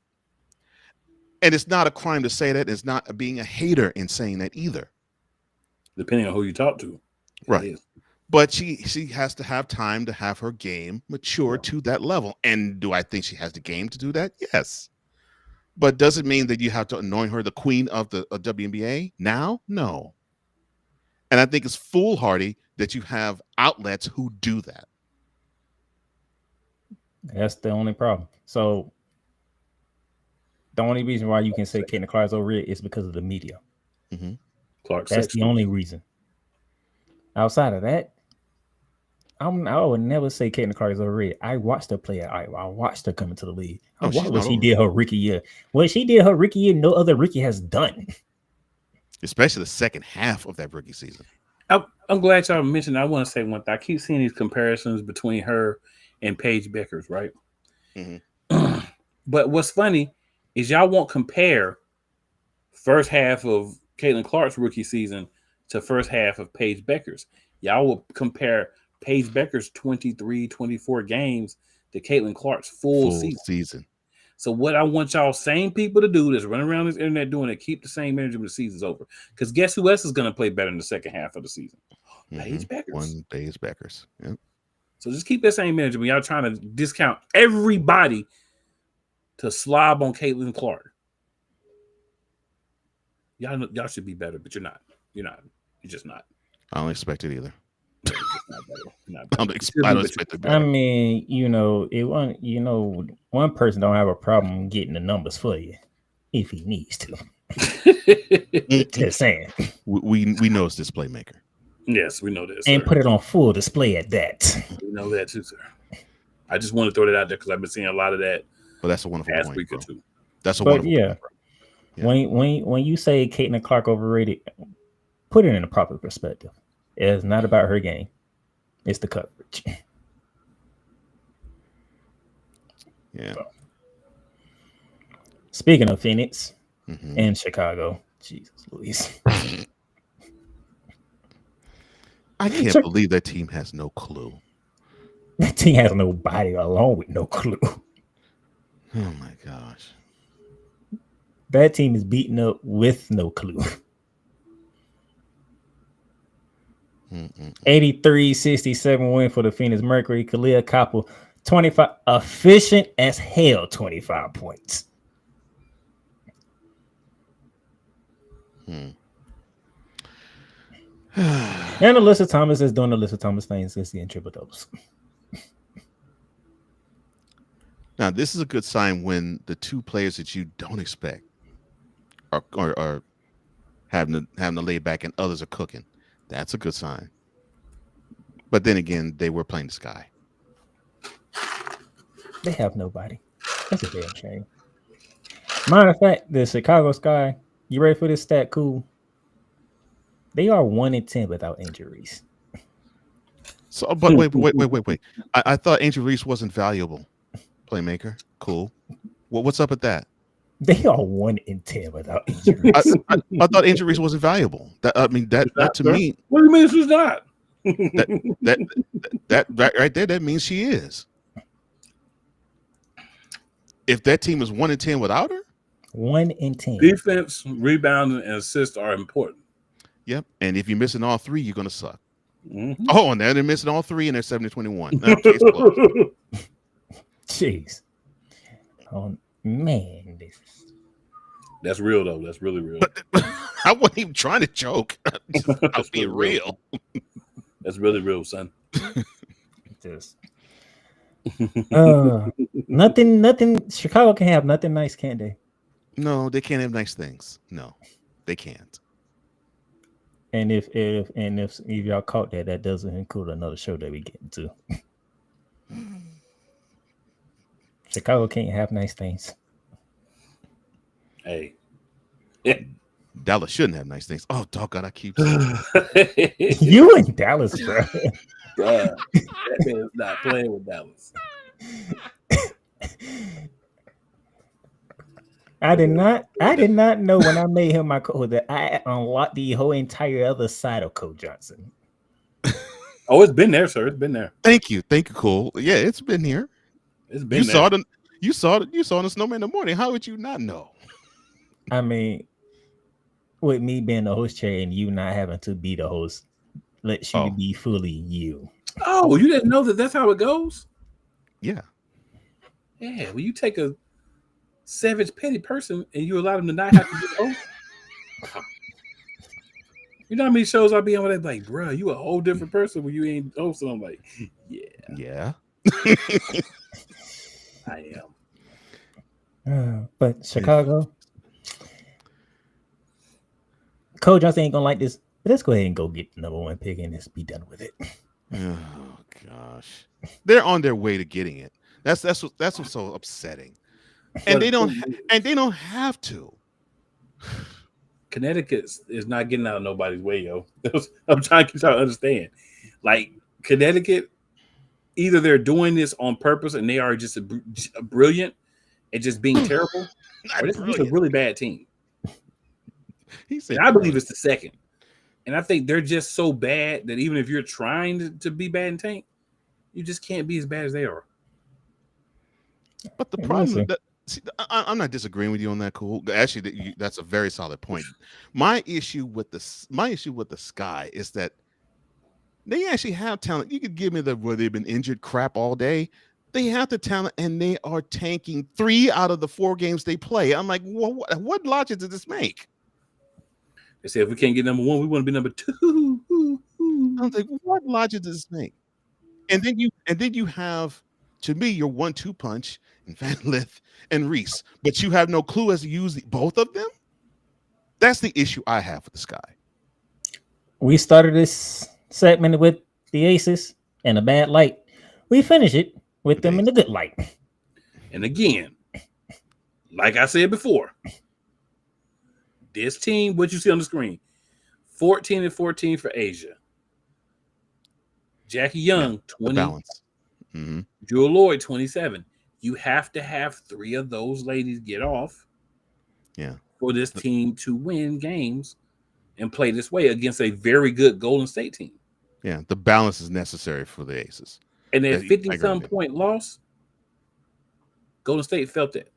And it's not a crime to say that. It's not being a hater in saying that either. Depending on who you talk to. Right. But she has to have time to have her game mature to that level. And do I think she has the game to do that? Yes. But does it mean that you have to anoint her the queen of the WNBA now? No. And I think it's foolhardy that you have outlets who do that. That's the only problem. So the only reason why you can say Caitlin Clark is overrated is because of the media. Mm-hmm. That's the only reason. Outside of that, I would never say Caitlin Clark is overrated. I watched her play at Iowa. I watched her come into the league. I watched what she did her rookie year. What she did her rookie year, no other rookie has done. Especially the second half of that rookie season. I'm glad y'all mentioned. I want to say one thing. I keep seeing these comparisons between her and Paige Beckers, right? Mm-hmm. But what's funny is y'all won't compare first half of Caitlin Clark's rookie season to first half of Paige Beckers. Y'all will compare Paige Beckers 23, 24 games to Caitlin Clark's full season. So what I want y'all same people to do that's running around this internet doing it, keep the same energy when the season's over. Because guess who else is going to play better in the second half of the season? Paige Beckers. Paige Beckers. Yep. So just keep that same energy when y'all trying to discount everybody to slob on Caitlin Clark. Y'all should be better, but you're not. You're not. It's just not. I don't expect it either. It's just not better. Not I better. don't expect it I better. mean, one person don't have a problem getting the numbers for you if he needs to. Just saying. We know it's this playmaker. Yes, we know this. And sir. put it on full display at that. We know that too, sir. I just want to throw that out there because I've been seeing a lot of that But that's a wonderful past point, week bro. or two. That's a But wonderful yeah, point, bro. when you say Caitlin Clark overrated, put it in a proper perspective. It's not about her game. It's the coverage. Yeah. So, speaking of Phoenix Mhm. and Chicago, Jesus Louise. I can't Sure. believe that team has no clue. That team has nobody along with no clue. Oh my gosh. That team is beaten up with no clue. 83-67 win for the Phoenix Mercury. Kahleah Copper, 25, efficient as hell, 25 points. And Alyssa Thomas is doing Alyssa Thomas things since getting triple doubles. Now, this is a good sign when the two players that you don't expect are having to lay back and others are cooking. That's a good sign. But then again, they were playing the Sky. They have nobody. That's a damn shame. Matter of fact, the Chicago Sky, you ready for this stat? Cool. They are 1-10 without injuries. So, but wait. I thought Angel Reese wasn't valuable. Playmaker. Cool. Well, what's up with that? They are 1-10 without injuries. I thought Angel Reese wasn't valuable. That to me. What do you mean she's not? that right there, that means she is. If that team is 1-10 without her, 1-10. Defense, rebounding, and assists are important. Yep. And if you're missing all three, you're gonna suck. Mm-hmm. Oh, and now they're missing all three, and they're 70-21. Case closed. Jeez. Oh man, That's real though. That's really real. I wasn't even trying to joke. I was being real. That's really real, son. just nothing. Chicago can have nothing nice, can't they? No, they can't have nice things. No, they can't. And if y'all caught that doesn't include another show that we get into. Chicago can't have nice things. Hey. Dallas shouldn't have nice things. Oh, doggone, I keep You in Dallas, bro. Bruh, that man's not playing with Dallas. I did not know when I made him my coach that I unlocked the whole entire other side of Coach Johnson. Oh, it's been there, sir. It's been there. Thank you, Cole. Yeah, it's been here. It's been You there. saw it. You saw it on the Snowman in the morning. How would you not know? I mean, with me being the host chair and you not having to be the host, lets you be fully you. Oh, you didn't know that that's how it goes? Yeah. Yeah. Well, you take a savage, petty person and you allow them to not have to be the host. You know how many shows I be on where they're like, bro, you a whole different person when you ain't hosting. I'm like, yeah. I am. But Chicago, Coach Johnson ain't gonna like this. But let's go ahead and go get the number one pick and just be done with it. Oh gosh, they're on their way to getting it. That's what's so upsetting. And they don't have to. Connecticut is not getting out of nobody's way, yo. I'm trying to get y'all to understand. Like Connecticut, either they're doing this on purpose and they are just a brilliant and just being terrible, or this is a really bad team. He said, I believe it's the second. And I think they're just so bad that even if you're trying to be bad and tank, you just can't be as bad as they are. But the problem is that, see, I'm not disagreeing with you on that, Cool. Actually, that's a very solid point. My issue with the Sky is that they actually have talent. You could give me where they've been injured crap all day. They have the talent, and they are tanking 3 out of the 4 games they play. I'm like, what logic does this make? They said if we can't get number 1, we want to be number 2. I was like, what logic does this make? And then you have, to me, your 1-2 punch and Van Lith and Reese, but you have no clue as to use both of them. That's the issue I have with the Sky. We started this segment with the Aces in a bad light. We finish it with them in a good light. And again, like I said before, this team, what you see on the screen, 14-14 for Asia. Jackie Young, 20. Balance. Mm-hmm. Jewell Loyd, 27. You have to have 3 of those ladies get off for this team to win games and play this way against a very good Golden State team. Yeah, the balance is necessary for the Aces. And that 50-some point loss, Golden State felt that.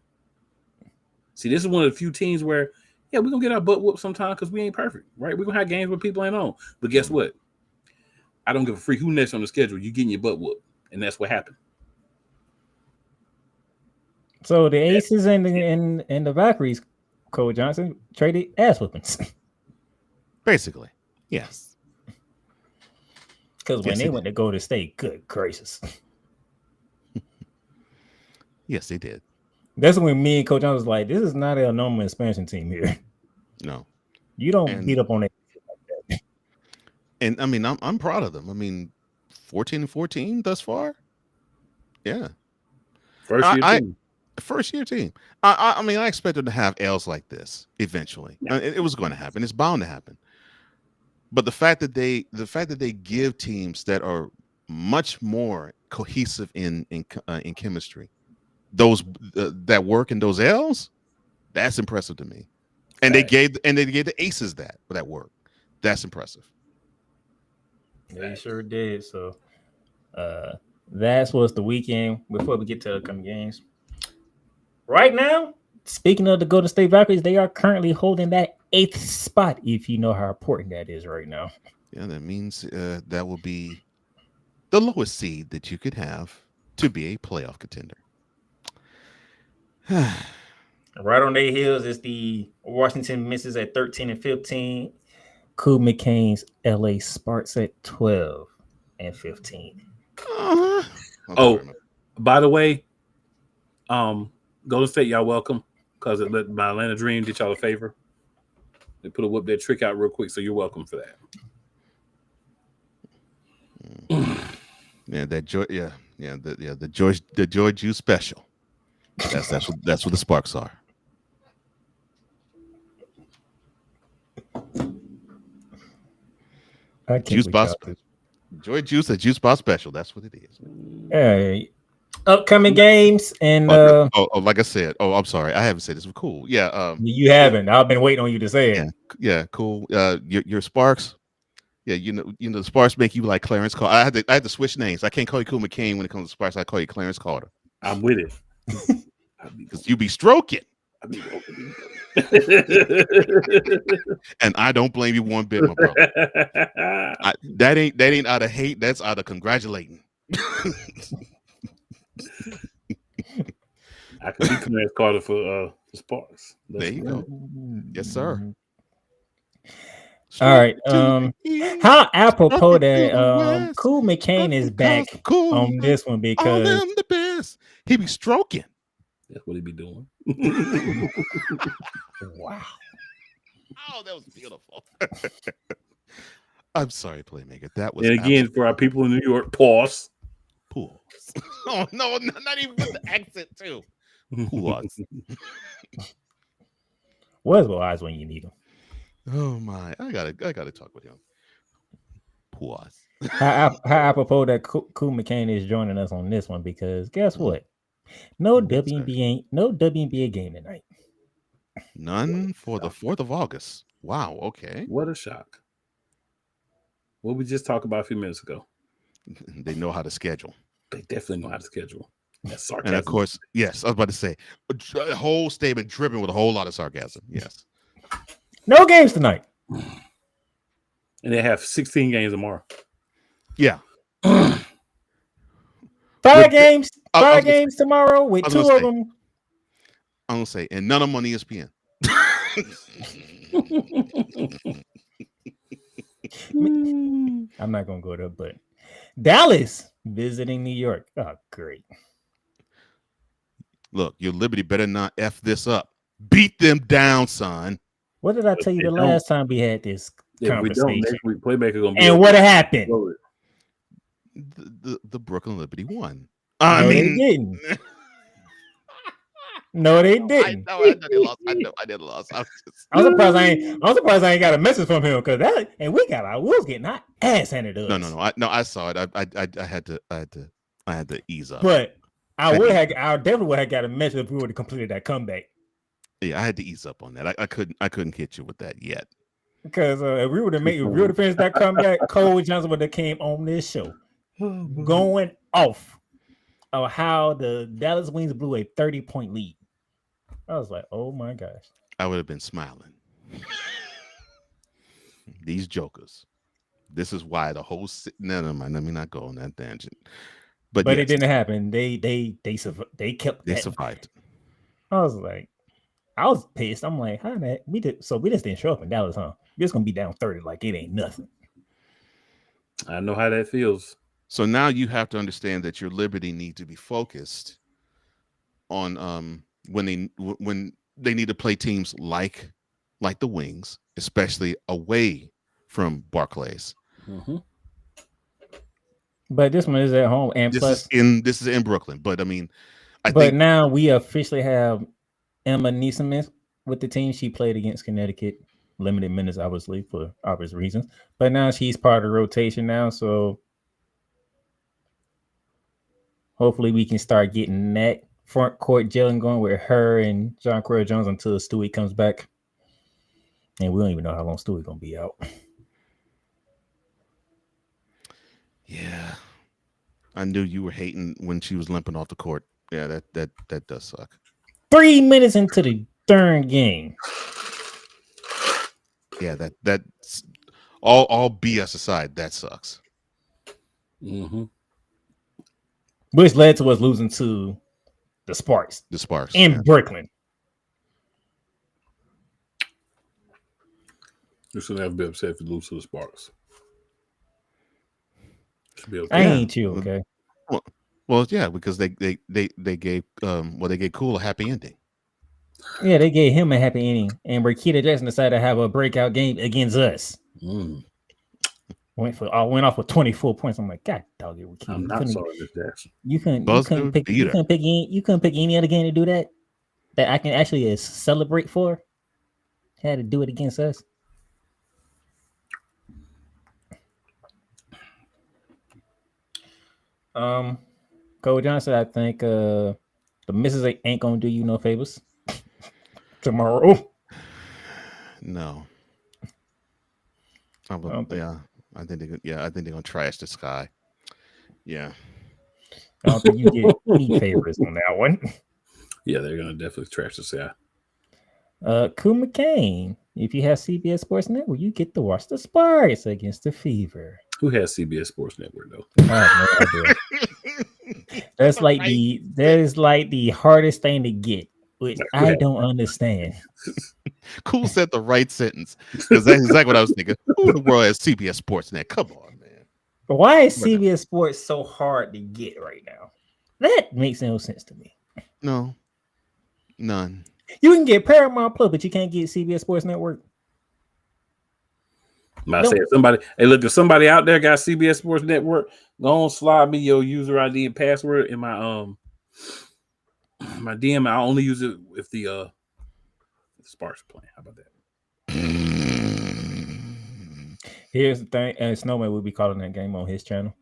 See, this is one of the few teams where, we're going to get our butt whooped sometime because we ain't perfect, right? We're going to have games where people ain't on. But guess what? I don't give a freak who next on the schedule. You're getting your butt whooped. And that's what happened. So the Aces and the Valkyries, Cole Johnson, traded ass whoopings. Basically, yes. Because when they went to Golden State, good gracious. Yes, they did. That's when me and Coach Johnson was like, this is not a normal expansion team here. No. You don't beat up on it like that. And I mean, I'm proud of them. I mean, 14-14 thus far. Yeah. First year team. I mean, I expected to have L's like this eventually. Yeah. It was going to happen. It's bound to happen. But the fact that they give teams that are much more cohesive in chemistry, those that work in those L's, that's impressive to me. And they gave the Aces that work. That's impressive. They sure did. So that's what's the weekend before we get to the upcoming games. Right now, speaking of the Golden State Valkyries, they are currently holding that 8th spot, if you know how important that is right now. Yeah, that means that will be the lowest seed that you could have to be a playoff contender. Right on their heels is the Washington Misses at 13-15. Cool McCain's LA Sparks at 12-15. Oh, by the way, Golden State, y'all welcome, because it let my Atlanta Dream did y'all a favor. They put a whoop that trick out real quick, so you're welcome for that. Yeah, that joy. The Joy Juice special. That's what the Sparks are. Juice Box, Joy Juice, the Juice Box special. That's what it is. Hey, upcoming games and like I said. Oh, I'm sorry, I haven't said this. Cool. Yeah. You haven't. I've been waiting on you to say it. Yeah. Cool. Your Sparks. Yeah, you know, the Sparks make you like Clarence Carter. I had to switch names. I can't call you Cool McCain when it comes to Sparks. I call you Clarence Carter. I'm with it. Because you be stroking. And I don't blame you one bit, my brother. That ain't out of hate. That's out of congratulating. I can be Clarence Carter for Sparks. There you go. Yes, sir. All right. How apropos that Cool McCain is back on this one because I'm the best. He be stroking. That's what he be doing. Wow. Oh, that was beautiful. I'm sorry, Playmaker. That was. And again, for our people in New York, pause. Oh no, not even with the accent too. Pause. Where's my eyes when you need them? Oh my! I gotta talk with him. Pause. How apropos that Cool McCain is joining us on this one because guess what? No WNBA game tonight. None for the 4th of August. Wow. Okay. What a shock. What we just talked about a few minutes ago. They know how to schedule. They definitely know how to schedule. That's sarcasm. And of course, yes, I was about to say a whole statement dripping with a whole lot of sarcasm. Yes. No games tonight. And they have 16 games tomorrow. Yeah. 5 games tomorrow with 2 of them. I'm gonna say, and none of them on ESPN. I'm not gonna go there, but Dallas visiting New York. Oh, great. Look, your Liberty better not F this up. Beat them down, son. What did I tell you the last time we had this If we don't, conversation? next week Playmaker gonna be. And what happened? The Brooklyn Liberty won. No, they didn't. No, they didn't. I know they lost. I know they lost. I'm surprised I ain't got a message from him because that and we was getting our ass handed to us. No. I saw it. I had to ease up. But I definitely would have got a message if we would have completed that comeback. Yeah, I had to ease up on that. I couldn't hit you with that yet. Because if we would have finished that comeback, Cole Johnson would have came on this show going off of how the Dallas Wings blew a 30-point lead. I was like, oh my gosh. I would have been smiling. These jokers. This is why the whole never mind. Let me not go on that tangent. But yes, it didn't happen. They survived. I was like, I was pissed. I'm like, how that we just didn't show up in Dallas, huh? We're just gonna be down 30 like it ain't nothing. I know how that feels. So now you have to understand that your Liberty need to be focused on when they need to play teams like the Wings, especially away from Barclays. Mm-hmm. But this one is at home, and this is in Brooklyn. But I mean, I think now we officially have Emma Neesmith with the team. She played against Connecticut, limited minutes, obviously for obvious reasons. But now she's part of the rotation now, so hopefully we can start getting that front court gelling going with her and John Corey Jones until Stewie comes back. And we don't even know how long Stewie's gonna be out. Yeah, I knew you were hating when she was limping off the court. Yeah, that does suck. 3 minutes into the darn game. Yeah, that's all BS aside. That sucks. Mm-hmm. Which led to us losing to the Sparks. In Brooklyn. You should never be upset if you lose to the Sparks. Okay. I ain't you, okay? Well, yeah, because they gave Cool a happy ending. Yeah, they gave him a happy ending, and Rakita Jackson decided to have a breakout game against us. Went off with 24 points. I'm like, God dog it, Rakita. I'm not sorry, Miss Jackson. You couldn't pick any other game to do that I can actually celebrate for. Had to do it against us. Cole Johnson, I think the misses ain't gonna do you no favors tomorrow. No. I think they're gonna trash the sky. Yeah. I don't think you get any favors on that one. Yeah, they're gonna definitely trash the sky. Kuma Kane, if you have CBS Sports Network, you get to watch the Sparks against the Fever. Who has CBS Sports Network though? I have no idea. That's like the hardest thing to get, which I don't understand. Cool said the right sentence because that's exactly what I was thinking. Who in the world has CBS Sports Net? Come on, man. But why is CBS Sports so hard to get right now? That makes no sense to me. No, none. You can get Paramount Plus, but you can't get CBS Sports Network. I said somebody, hey, look, if somebody out there got CBS Sports Network, go on, slide me your user ID and password in my my DM. I only use it if the Sparks are playing. How about that? Here's the thing, and Snowman will be calling that game on his channel.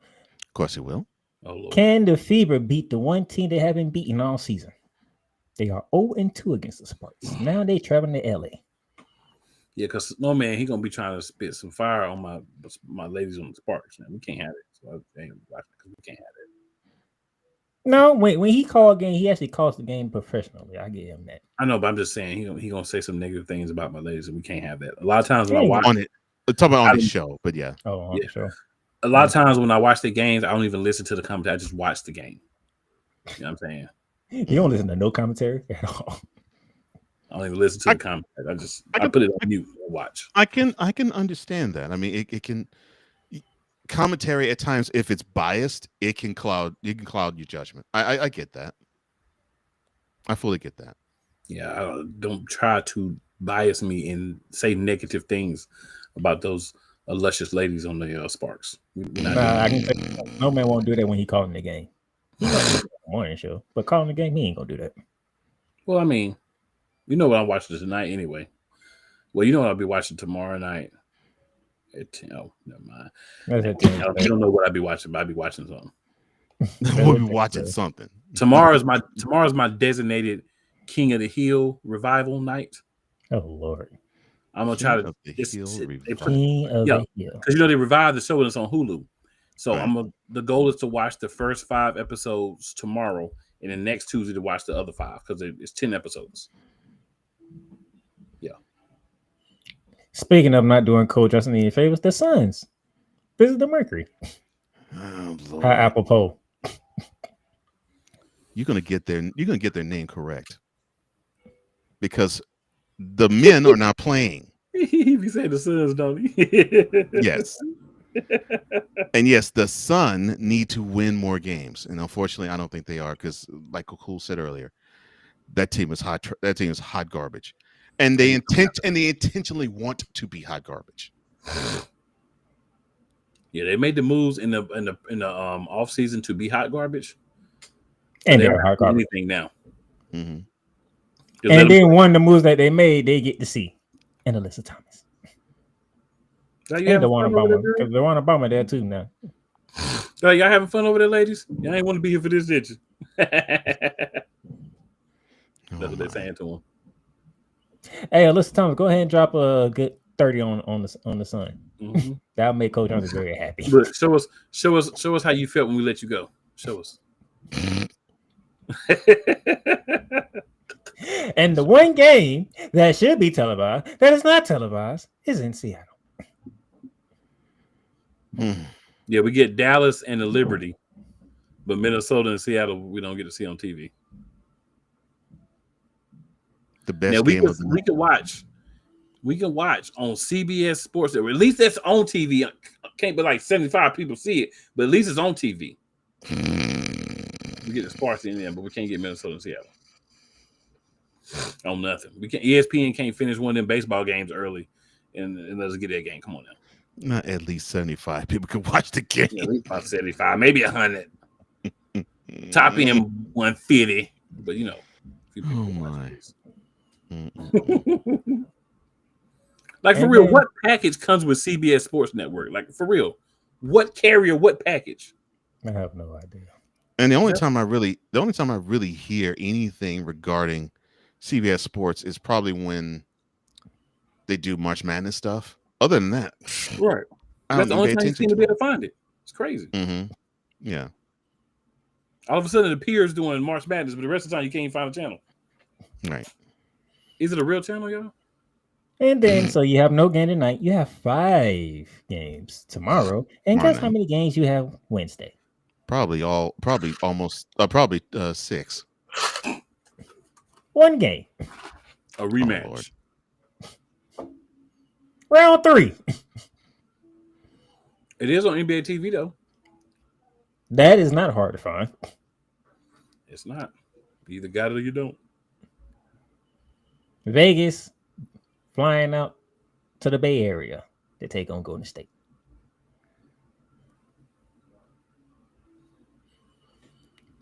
Of course he will. Oh, Lord. Can the Fever beat the one team they haven't beaten all season? They are 0-2 against the Sparks. Now they traveling to LA. Yeah, because Snowman, he gonna be trying to spit some fire on my ladies on the Sparks. Man, we can't have it. So I ain't watching because we can't have it. No, wait. When he called a game, he actually calls the game professionally. I give him that. I know, but I'm just saying he gonna say some negative things about my ladies, and we can't have that. A lot of times when I watch on it, talking about on the show, but yeah. Oh, on the show. A lot of times when I watch the games, I don't even listen to the commentary. I just watch the game. You know what I'm saying? You don't listen to no commentary at all. I don't even listen to the commentary. I put it on mute and watch. I can understand that. I mean, it can commentary at times, if it's biased, it can cloud your judgment. I get that. I fully get that. Yeah, don't try to bias me and say negative things about those luscious ladies on the Sparks. I can say no man won't do that when he calling the game. He gonna do it on the morning show, but calling the game, he ain't gonna do that. Well, I mean, you know what I'm watching tonight anyway. Well, you know what I'll be watching tomorrow night. Oh, never mind. You don't know what I'll be watching, but I'll be watching something. We'll be watching something. Tomorrow's my designated King of the Hill revival night. Oh Lord. I'm gonna try to King of the Hill. Because you know they revived the show and it's on Hulu. So the goal is to watch the first 5 episodes tomorrow, and then next Tuesday to watch the other 5 because it's 10 episodes. Yeah. Speaking of not doing Coach Justin any favors, the Suns visit the Mercury. Oh, Lord. Apropos. You're gonna get their name correct because the men are not playing. He be saying the Suns, don't he? Yes. And yes, the Sun need to win more games, and unfortunately, I don't think they are because, like Cool said earlier, that team is hot. That team is hot garbage, and they intentionally want to be hot garbage. Yeah, they made the moves in the off season to be hot garbage, and they're hot garbage anything now. Mm-hmm. And then one of the moves that they made, they get to see in Alyssa Thomas. And DeWanna Obama there too now. So y'all having fun over there, ladies? Y'all ain't want to be here for this, did you? That's what they're saying to him. Hey, Alyssa Thomas, go ahead and drop a good 30 on the Sun. Mm-hmm. That'll make Coach Johnson very happy. But show us how you felt when we let you go. Show us. And the one game that should be televised that is not televised is in Seattle. Yeah, we get Dallas and the Liberty, but Minnesota and Seattle we don't get to see on TV. The best now, game of the we can watch. We can watch on CBS Sports. At least that's on TV. Can't be like 75 people see it, but at least it's on TV. We get the Sparks in there, but we can't get Minnesota and Seattle. On nothing. We can't. ESPN can't finish one of them baseball games early, and let us get that game. Come on now. Not at least 75 people can watch the game. Yeah, about 75, maybe 100. Top end 150, but you know. Oh my. Like for real, what package comes with CBS Sports Network? Like for real, what carrier? What package? I have no idea. And the only time I really hear anything regarding CBS Sports is probably when they do March Madness stuff. Other than that, right? That's the only time you seem to be able to find it. It's crazy. Mm-hmm. Yeah. All of a sudden, it appears doing March Madness, but the rest of the time you can't find a channel. Right? Is it a real channel, y'all? And then, so you have no game tonight. You have 5 games tomorrow, and guess how many games you have Wednesday? Probably 6. 1 game. A rematch. Round 3. It is on NBA TV though. That is not hard to find. It's not. You either got it or you don't. Vegas flying out to the Bay Area to take on Golden State.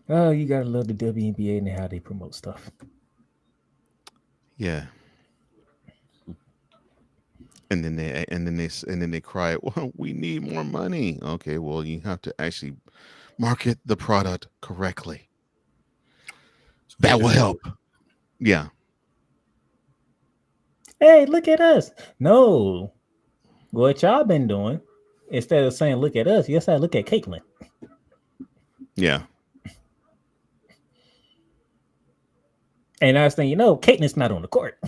Oh, you gotta love the WNBA and how they promote stuff. Yeah. And then they cry, well, we need more money. Okay, well, you have to actually market the product correctly. That will help. Yeah. Hey, look at us. No. What y'all been doing, instead of saying look at us, you say look at Caitlin. Yeah. And I was thinking, Caitlin's not on the court.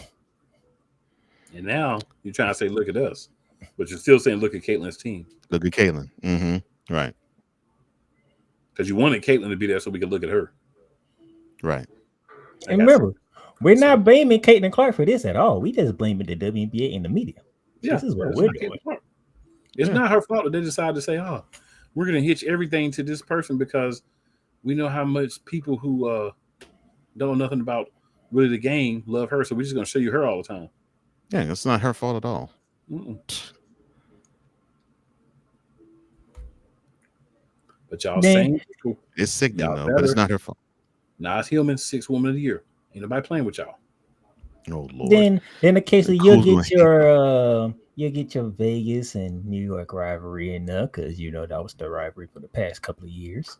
And now you're trying to say, look at us. But you're still saying, look at Caitlin's team. Look at Caitlin. Mm-hmm. Right. Because you wanted Caitlin to be there so we could look at her. Right. And remember, We're not blaming Caitlin Clark for this at all. We just blaming the WNBA and the media. Yeah, this is what it's we're not doing. Caitlin Clark. It's not her fault that they decided to say, "Oh, we're going to hitch everything to this person because we know how much people who don't know nothing about really the game love her, so we're just going to show you her all the time." Yeah, it's not her fault at all. But y'all saying it's sickening though, but it's not her fault. Nas Hillman, 6th Woman of the Year. Ain't nobody playing with y'all. Oh Lord. Then in the case of you'll get your Vegas and New York rivalry in there because you know that was the rivalry for the past couple of years.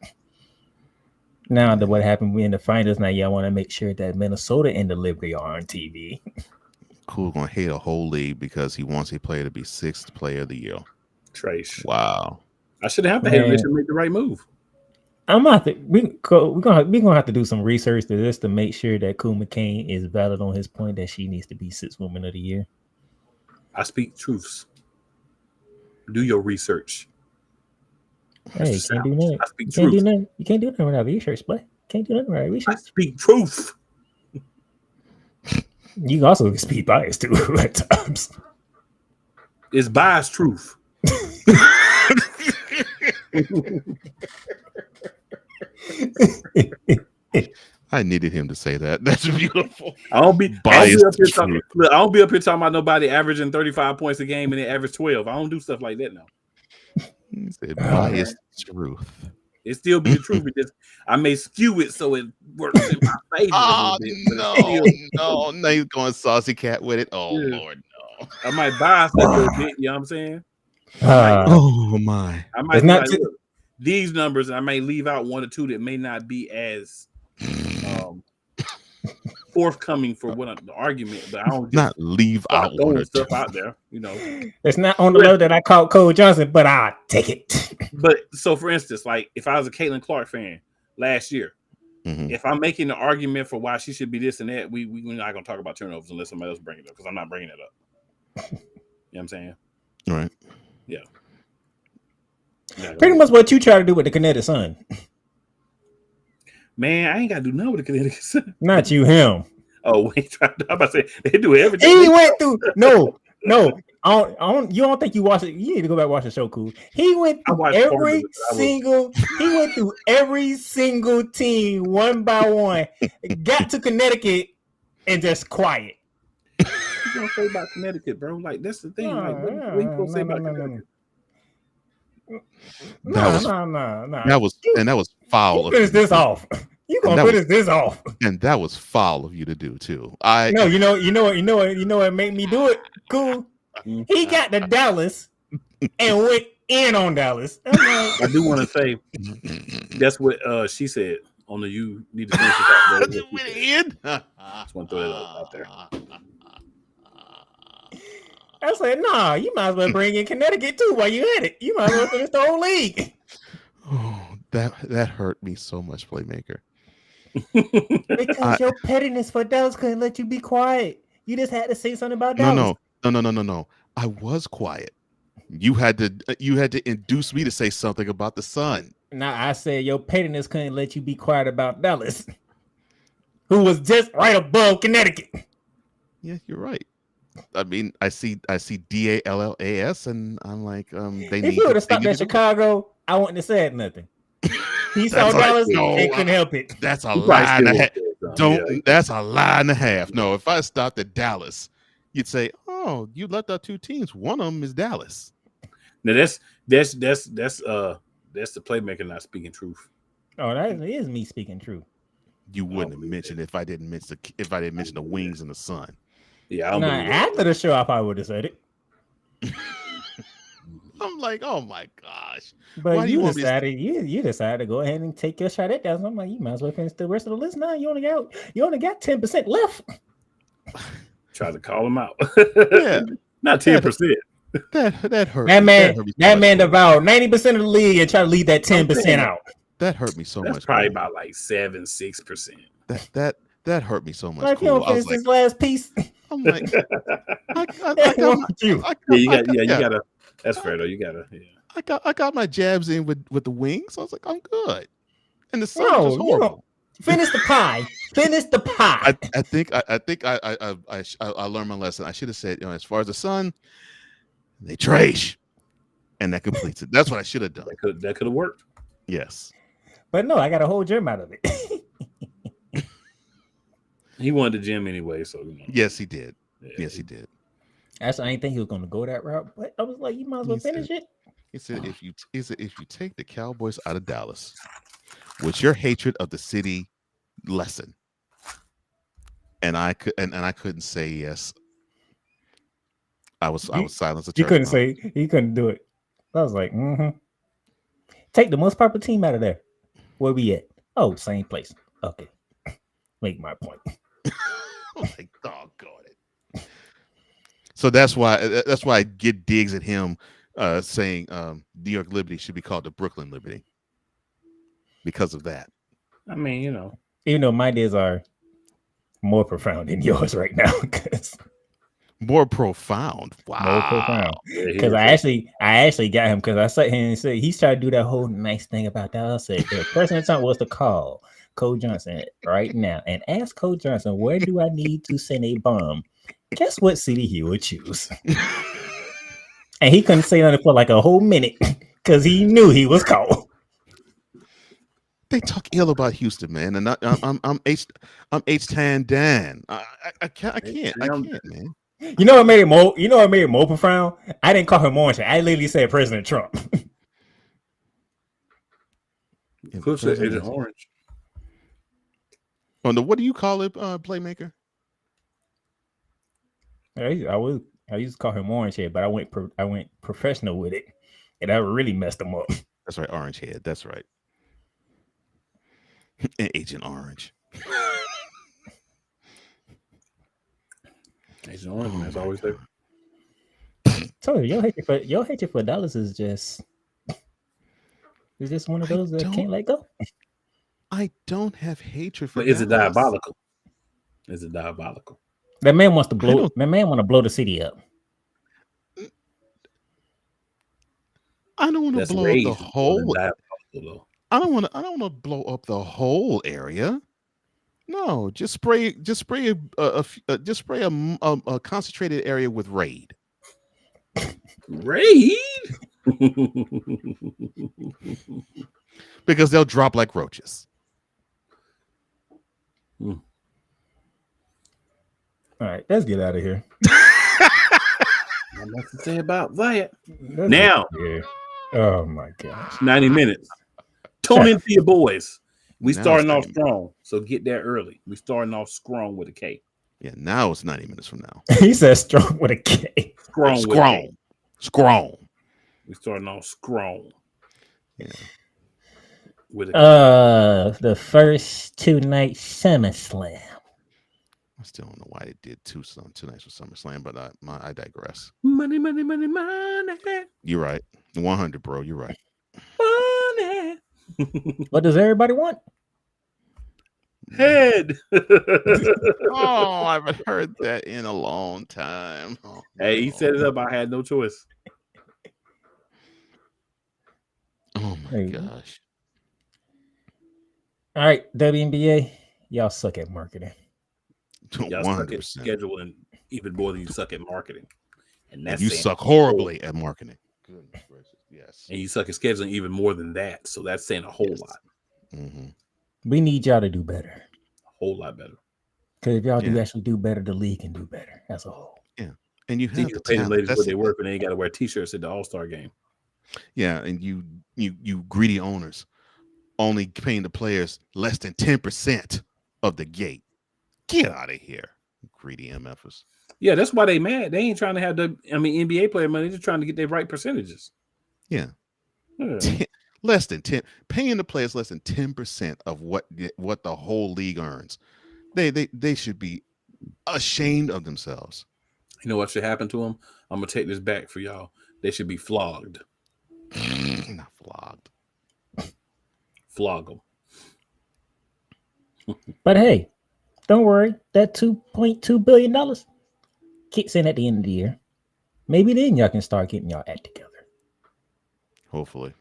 Now that what happened we in the finals, now y'all want to make sure that Minnesota and the Liberty are on TV. Cool gonna hate a whole league because he wants a player to be 6th player of the year. Trace. Wow. I should have to hate Richard make the right move. I'm gonna have to, we're gonna have to do some research to this to make sure that Cool McCain is valid on his point that she needs to be 6th Woman of the Year. I speak truths. Do your research. Hey, you can't do that. I speak truth. You can't do nothing without research, boy. Can't do nothing without research. I speak truth. You also speak bias too at times. It's biased truth. I needed him to say that. That's beautiful. I don't be up here talking about nobody averaging 35 points a game and they average 12. I don't do stuff like that now. He said biased truth. It still be the truth. Because I may skew it so it works in my favor. Oh no, he's going saucy cat with it. Oh Lord, no. I might bias a little bit. You know what I'm saying? Oh my! I might not these numbers. I may leave out 1 or 2 that may not be as forthcoming for what the argument, but I don't not leave out throwing stuff out there. You know, it's not on the level that I called Cole Johnson, but I'll take it. But so, for instance, like if I was a Caitlin Clark fan last year, if I'm making the argument for why she should be this and that, we're not gonna talk about turnovers unless somebody else bring it up because I'm not bringing it up. You know what I'm saying? All right. Yeah. Pretty much what you try to do with the Connecticut Sun. Man, I ain't got to do nothing with the Connecticut Sun. Not you, him. Oh, wait, I'm about to say they do everything. He went through no. I don't. You don't think you watched it? You need to go back and watch the show. Cool. He went through every single. He went through every single team one by one. Got to Connecticut and just quiet. What you gonna say about Connecticut, bro? Like that's the thing. Like, what you gonna say about Connecticut? No. That was foul. You finish this off. You gonna finish this off. And that was foul of you to do too. You know what made me do it? Cool. He got to Dallas and went in on Dallas. I do want to say that's what she said on the you need to finish it out. Just want to throw that out there. I said, nah, you might as well bring in Connecticut too while you at it. You might as well finish the whole league. Oh, that hurt me so much, Playmaker. Because your pettiness for Dallas couldn't let you be quiet. You just had to say something about Dallas. No. I was quiet. You had to induce me to say something about the Sun. Now I said your pettiness couldn't let you be quiet about Dallas, who was just right above Connecticut. Yeah, you're right. I mean, I see DALLAS, and I'm like, If you would have stopped at Chicago, I wouldn't have said nothing. He saw Dallas, and couldn't help it. That's a lie and a half. That's a lie and a half. No, if I stopped at Dallas, you'd say, "Oh, you left out 2 teams. One of them is Dallas." Now that's the Playmaker not speaking truth. Oh, that is me speaking truth. You wouldn't have mentioned if I didn't mention the Wings and the Sun. Yeah, after the show, I probably would have said it. I'm like, oh my gosh! But you decided to go ahead and take your shot at that. So I'm like, you might as well finish the rest of the list now. You only got 10% left. Try to call him out. Yeah, not 10%. That hurt. That man devoured 90% of the league and try to leave that 10% out. That hurt me so much. Probably about like 7-6%. That hurt me so much. Like you don't finish this last piece. I'm like, you gotta. That's fair though. You gotta. Yeah. I got my jabs in with the Wings. I was like, I'm good. And the Sun was horrible. Finish the pie. Finish the pie. I think I learned my lesson. I should have said, as far as the Sun, they trash, and that completes it. That's what I should have done. That could have worked. Yes. But no, I got a whole gym out of it. He wanted the gym anyway, so Yes, he did. Yeah. Yes, he did. Actually, I didn't think he was going to go that route, but I was like, you might as well finish it. He said, if you take the Cowboys out of Dallas, with your hatred of the city lessen, and I couldn't say yes. I was silenced. You couldn't say he couldn't do it. I was like, take the most popular team out of there. Where we at? Oh, same place. Okay, make my point. Like, doggone it. So that's why I get digs at him saying New York Liberty should be called the Brooklyn Liberty because of that. I mean, Even though my days are more profound than yours right now, more profound. Wow. More profound. Because I actually got him because I sat here and said he's trying to do that whole nice thing about that. I said the person time was to call Cole Johnson right now and ask Cole Johnson, where do I need to send a bomb? Guess what city he would choose? And he couldn't say nothing for like a whole minute because he knew he was called. They talk ill about Houston, man, and I'm H-Tan Dan. I can't, man. You know what made it more profound? I didn't call him Orange. I literally said President Trump. Who said Agent Orange? Oh no, what do you call it, playmaker? I used to call him Orange Head, but I went professional with it, and I really messed him up. That's right, Orange Head. That's right. Agent Orange. Agent Orange, man, it's always there. So your hatred for Dallas is just one of those that can't let go. I don't have hatred for. But is it diabolical? Is it diabolical? That man wants to blow. That man want to blow the city up. I don't want to blow up the whole. I don't want to blow up the whole area. No, just spray a concentrated area with Raid. Raid? Because they'll drop like roaches. All right, let's get out of here. Nothing to say about that. Now. Oh my gosh. 90 minutes. Tune into your boys. We starting off strong, so get there early. We starting off strong with a K. Yeah, now it's 90 minutes from now. He says strong with a K. Strong. We starting off strong. Yeah. With a the first 2-night SummerSlam. I still don't know why they did two nights for SummerSlam, but I digress. Money. You're right. 100, bro. You're right. Money. What does everybody want? Head. Oh, I haven't heard that in a long time. Oh, hey, he set it up. I had no choice. Oh my gosh. All right, WNBA, y'all suck at marketing. Y'all 100%. Suck at scheduling even more than you suck at marketing. And you suck horribly at marketing. Goodness gracious. Yes. And you suck at scheduling even more than that. So that's saying a whole lot. Mm-hmm. We need y'all to do better. A whole lot better. Because if y'all do actually do better, the league can do better as a whole. Yeah. And you have to pay the ladies where they work and they ain't got to wear t-shirts at the All-Star game. Yeah, and you greedy owners only paying the players less than 10% of the gate. Get out of here, greedy MFers. Yeah, that's why they mad. They ain't trying to have NBA player money. They're just trying to get their right percentages. Yeah. Less than 10, paying the players less than 10% of what the whole league earns. They should be ashamed of themselves. You know what should happen to them? I'm gonna take this back for y'all. They should be flogged. Not flogged. Flog them. But hey, don't worry. That $2.2 billion kicks in at the end of the year. Maybe then y'all can start getting y'all act together. Hopefully.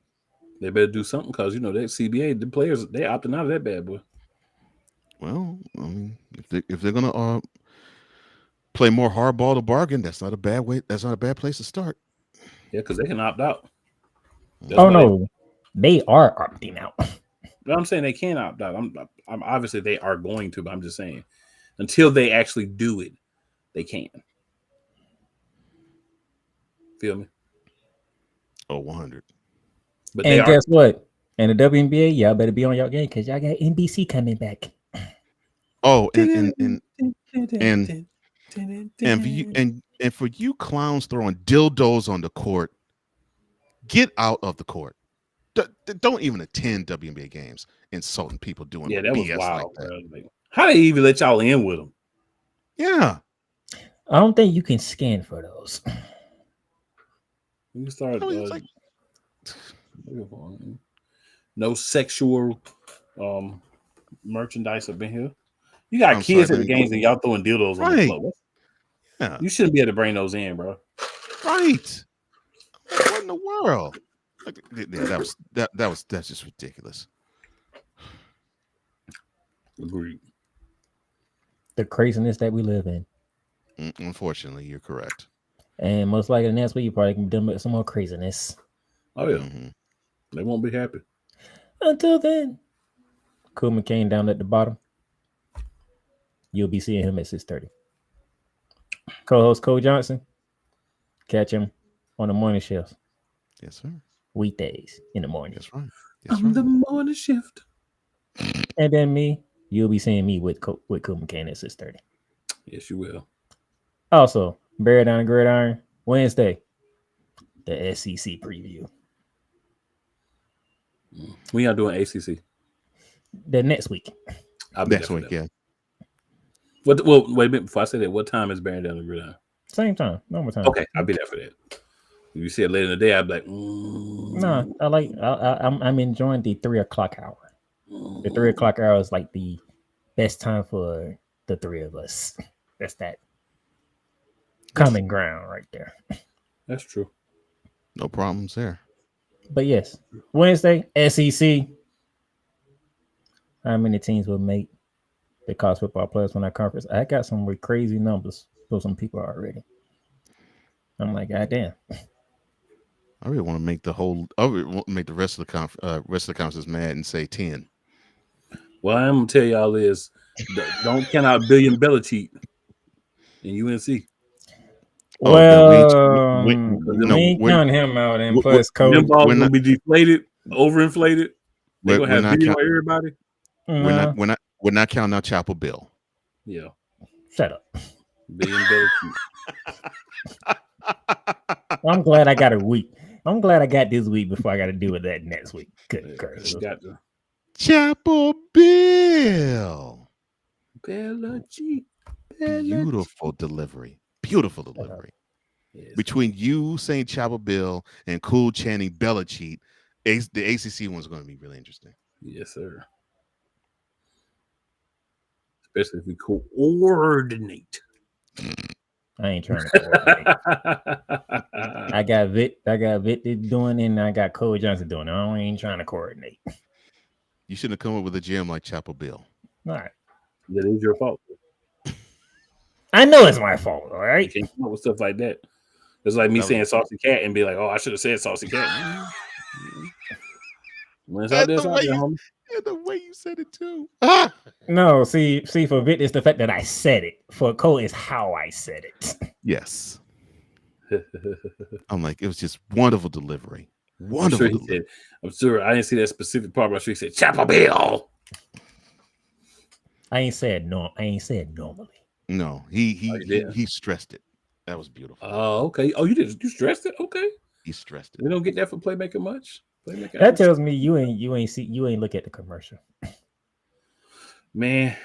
They better do something because, that CBA, the players, they opting out of that bad boy. Well, I mean, if they're gonna play more hardball to bargain, that's not a bad way. That's not a bad place to start. Yeah, because they can opt out. That's Oh why no, they are opting out. I'm saying they can opt out. I'm obviously they are going to, but I'm just saying until they actually do it, they can. Feel me? Oh, 100. But they And are. guess what? In the WNBA, y'all better be on y'all game because y'all got NBC coming back. Oh, and for you clowns throwing dildos on the court, get out of the court. Don't even attend WNBA games, insulting people doing Yeah, that was BS wild, like that. bro. Like, how they even let y'all in with them? Yeah, I don't think you can scan for those. We start. I mean, it's like, No sexual merchandise up in here. You got I'm kids sorry, at the games and y'all throwing dildos on the Right. floor. yeah, You shouldn't be able to bring those in, bro. right. What in the world? Like, yeah, that's just ridiculous. Agreed. The craziness that we live in. Unfortunately, you're correct. And most likely next week, you probably can be done with some more craziness. Oh yeah, Mhm. they won't be happy. Until then, Cool McCain down at the bottom. You'll be seeing him at 6:30. Co-host Cole Johnson. Catch him on the morning shift. Yes, sir. Weekdays in the morning. That's right. That's I'm right. the morning shift. And then me, you'll be seeing me with Cool McCain at 6:30. Yes, you will. Also, Bear Down and Gridiron, Wednesday, the SEC preview. We are doing ACC. The next week. I'll be Next there for week, that. yeah. Well, wait a minute before I say that. What time is Bearing Down the Gridiron? Same time. Normal time. Okay, I'll be there for that. If you see it later in the day, I'd be like, No, I'm enjoying the 3:00 hour. The 3:00 hour is like the best time for the three of us. That's that common ground right there. That's true. No problems there. But yes, Wednesday, SEC. How many teams will make the college football players from that conference? I got some crazy numbers for some people already. I'm like, God damn. I really want to make the rest of the conferences mad and say 10. Well, I'm gonna tell y'all is don't count out Billion Belichick in UNC. Well, we no, ain't we're- counting him out, and we're- plus Them Coach. balls we're gonna not- be deflated, overinflated. They're we're gonna have not video count- on everybody. We're not counting out Chapel Bill. Yeah, Shut up. Billion Belichick. I'm glad I got a week. I'm glad I got this week before I got to deal with that next week. Good curse. Got the Chapel Bill. Belichick. Beautiful delivery. Beautiful delivery. Yes. Between you saying Chapel Bill and Cool chanting Belichick, the ACC one's going to be really interesting. Yes, sir. Especially if we coordinate. I ain't trying to coordinate. I got Vic doing it, and I got Cole Johnson doing it. I ain't trying to coordinate. You shouldn't have come up with a gym like Chapel Bill. All right. That is your fault. I know it's my fault, all You right? can't come up with stuff like that. It's like me saying saucy cat and be like, oh, I should have said saucy cat. When it's out there, it's out there, homie. Yeah, the way you said it too. No, see, for Vic, it's the fact that I said it. For Cole, it's how I said it. Yes. I'm like, it was just wonderful delivery. I'm Wonderful. sure he said, I'm sure I didn't see that specific part, but I'm sure he said Chapel Bill. I ain't said normally. No, Oh, you did? he stressed it. That was beautiful. Oh, okay. Oh, you did. You stressed it. Okay. He stressed We it. don't get that for playmaker much. Playmaker. That tells me you ain't look at the commercial. Man,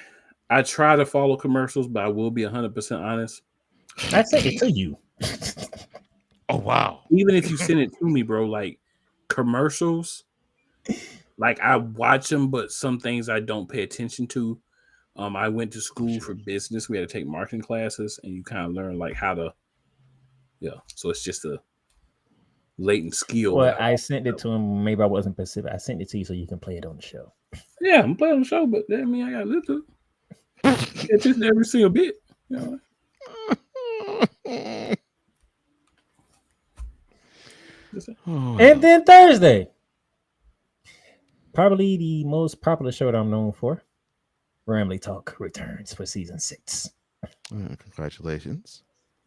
I try to follow commercials, but I will be 100% honest. I said it to you. Oh wow. Even if you send it to me, bro, like commercials, like I watch them, but some things I don't pay attention to. I went to school for business. We had to take marketing classes, and you kind of learn like how to, So it's just a latent skill. Well, I sent it to him. Maybe I wasn't specific. I sent it to you so you can play it on the show. Yeah, I'm playing on the show, but that mean I got to live to it. It's just every single bit. You know? And then Thursday, probably the most popular show that I'm known for, Ramley Talk returns for season 6. Congratulations.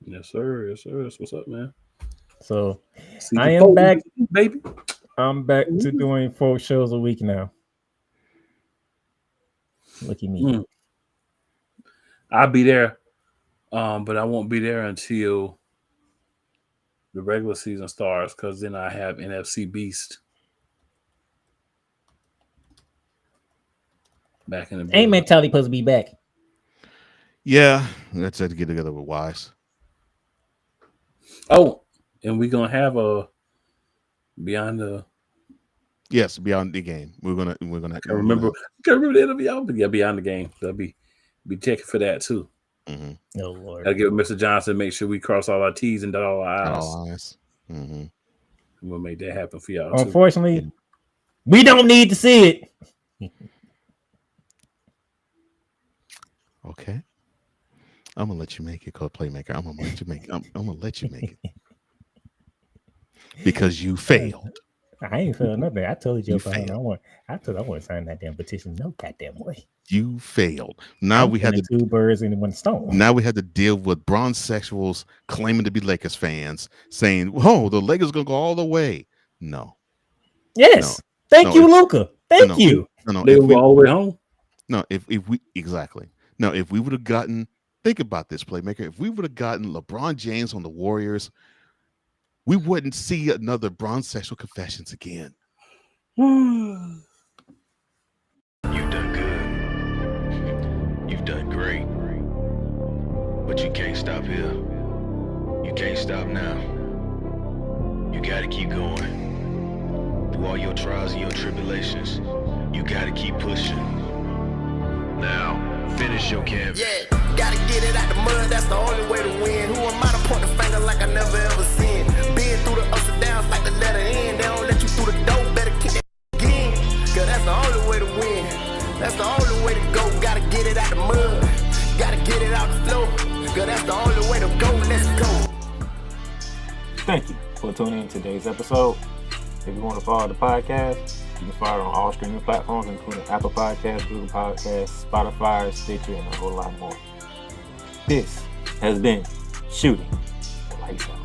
Yes, sir. Yes, sir. That's what's up, man. So Season I am 4, back, baby. I'm back to doing 4 shows a week now. Look at me. I'll be there, but I won't be there until the regular season starts because then I have NFC Beast back in the Ain't mentality supposed to be back. Yeah, let's have to get together with Wise. Oh, and we're gonna have a beyond the. Yes, beyond the game. We're gonna. I can't remember the end of beyond, but yeah, beyond the game. So I'll be checking for that too. Mm-hmm. Oh Lord! Gotta give Mr. Johnson, make sure we cross all our T's and dot all our I's. All eyes. Mm-hmm. We'll make that happen for y'all. Unfortunately, we don't need to see it. Okay. I'm gonna let you make it, Playmaker. I'm gonna let you make it. I'm gonna let you make it because you failed. I ain't feeling nothing. I told you about it. failed. I want to sign that damn petition. No goddamn way. You failed. Now we had 2 birds in one stone. Now we had to deal with bronze sexuals claiming to be Lakers fans, saying, "Oh, the Lakers gonna go all the way." No. Yes. Thank you, Luca. Thank you. No. They will go all the way home. No, if we exactly. No, if we would have gotten, think about this, Playmaker. If we would have gotten LeBron James on the Warriors, we wouldn't see another bronze sexual confessions again. You've done good. You've done great. But you can't stop here. You can't stop now. You gotta keep going. Through all your trials and your tribulations, you gotta keep pushing. Now, finish your canvas. Yeah, gotta get it out the mud, that's the only way to win. Who am I to point the finger like I never ever seen? Been through the ups and downs like the letter N. They don't let you through the door, better kick that again. Cause that's the only way to win. That's the only way to go. Gotta get it out the mud. Gotta get it out the floor. Cause that's the only way to go. Let's go. Thank you for tuning in to today's episode. If you want to follow the podcast, you can follow it on all streaming platforms, including Apple Podcasts, Google Podcasts, Spotify, Stitcher, and a whole lot more. This has been Shooting the Lights Out.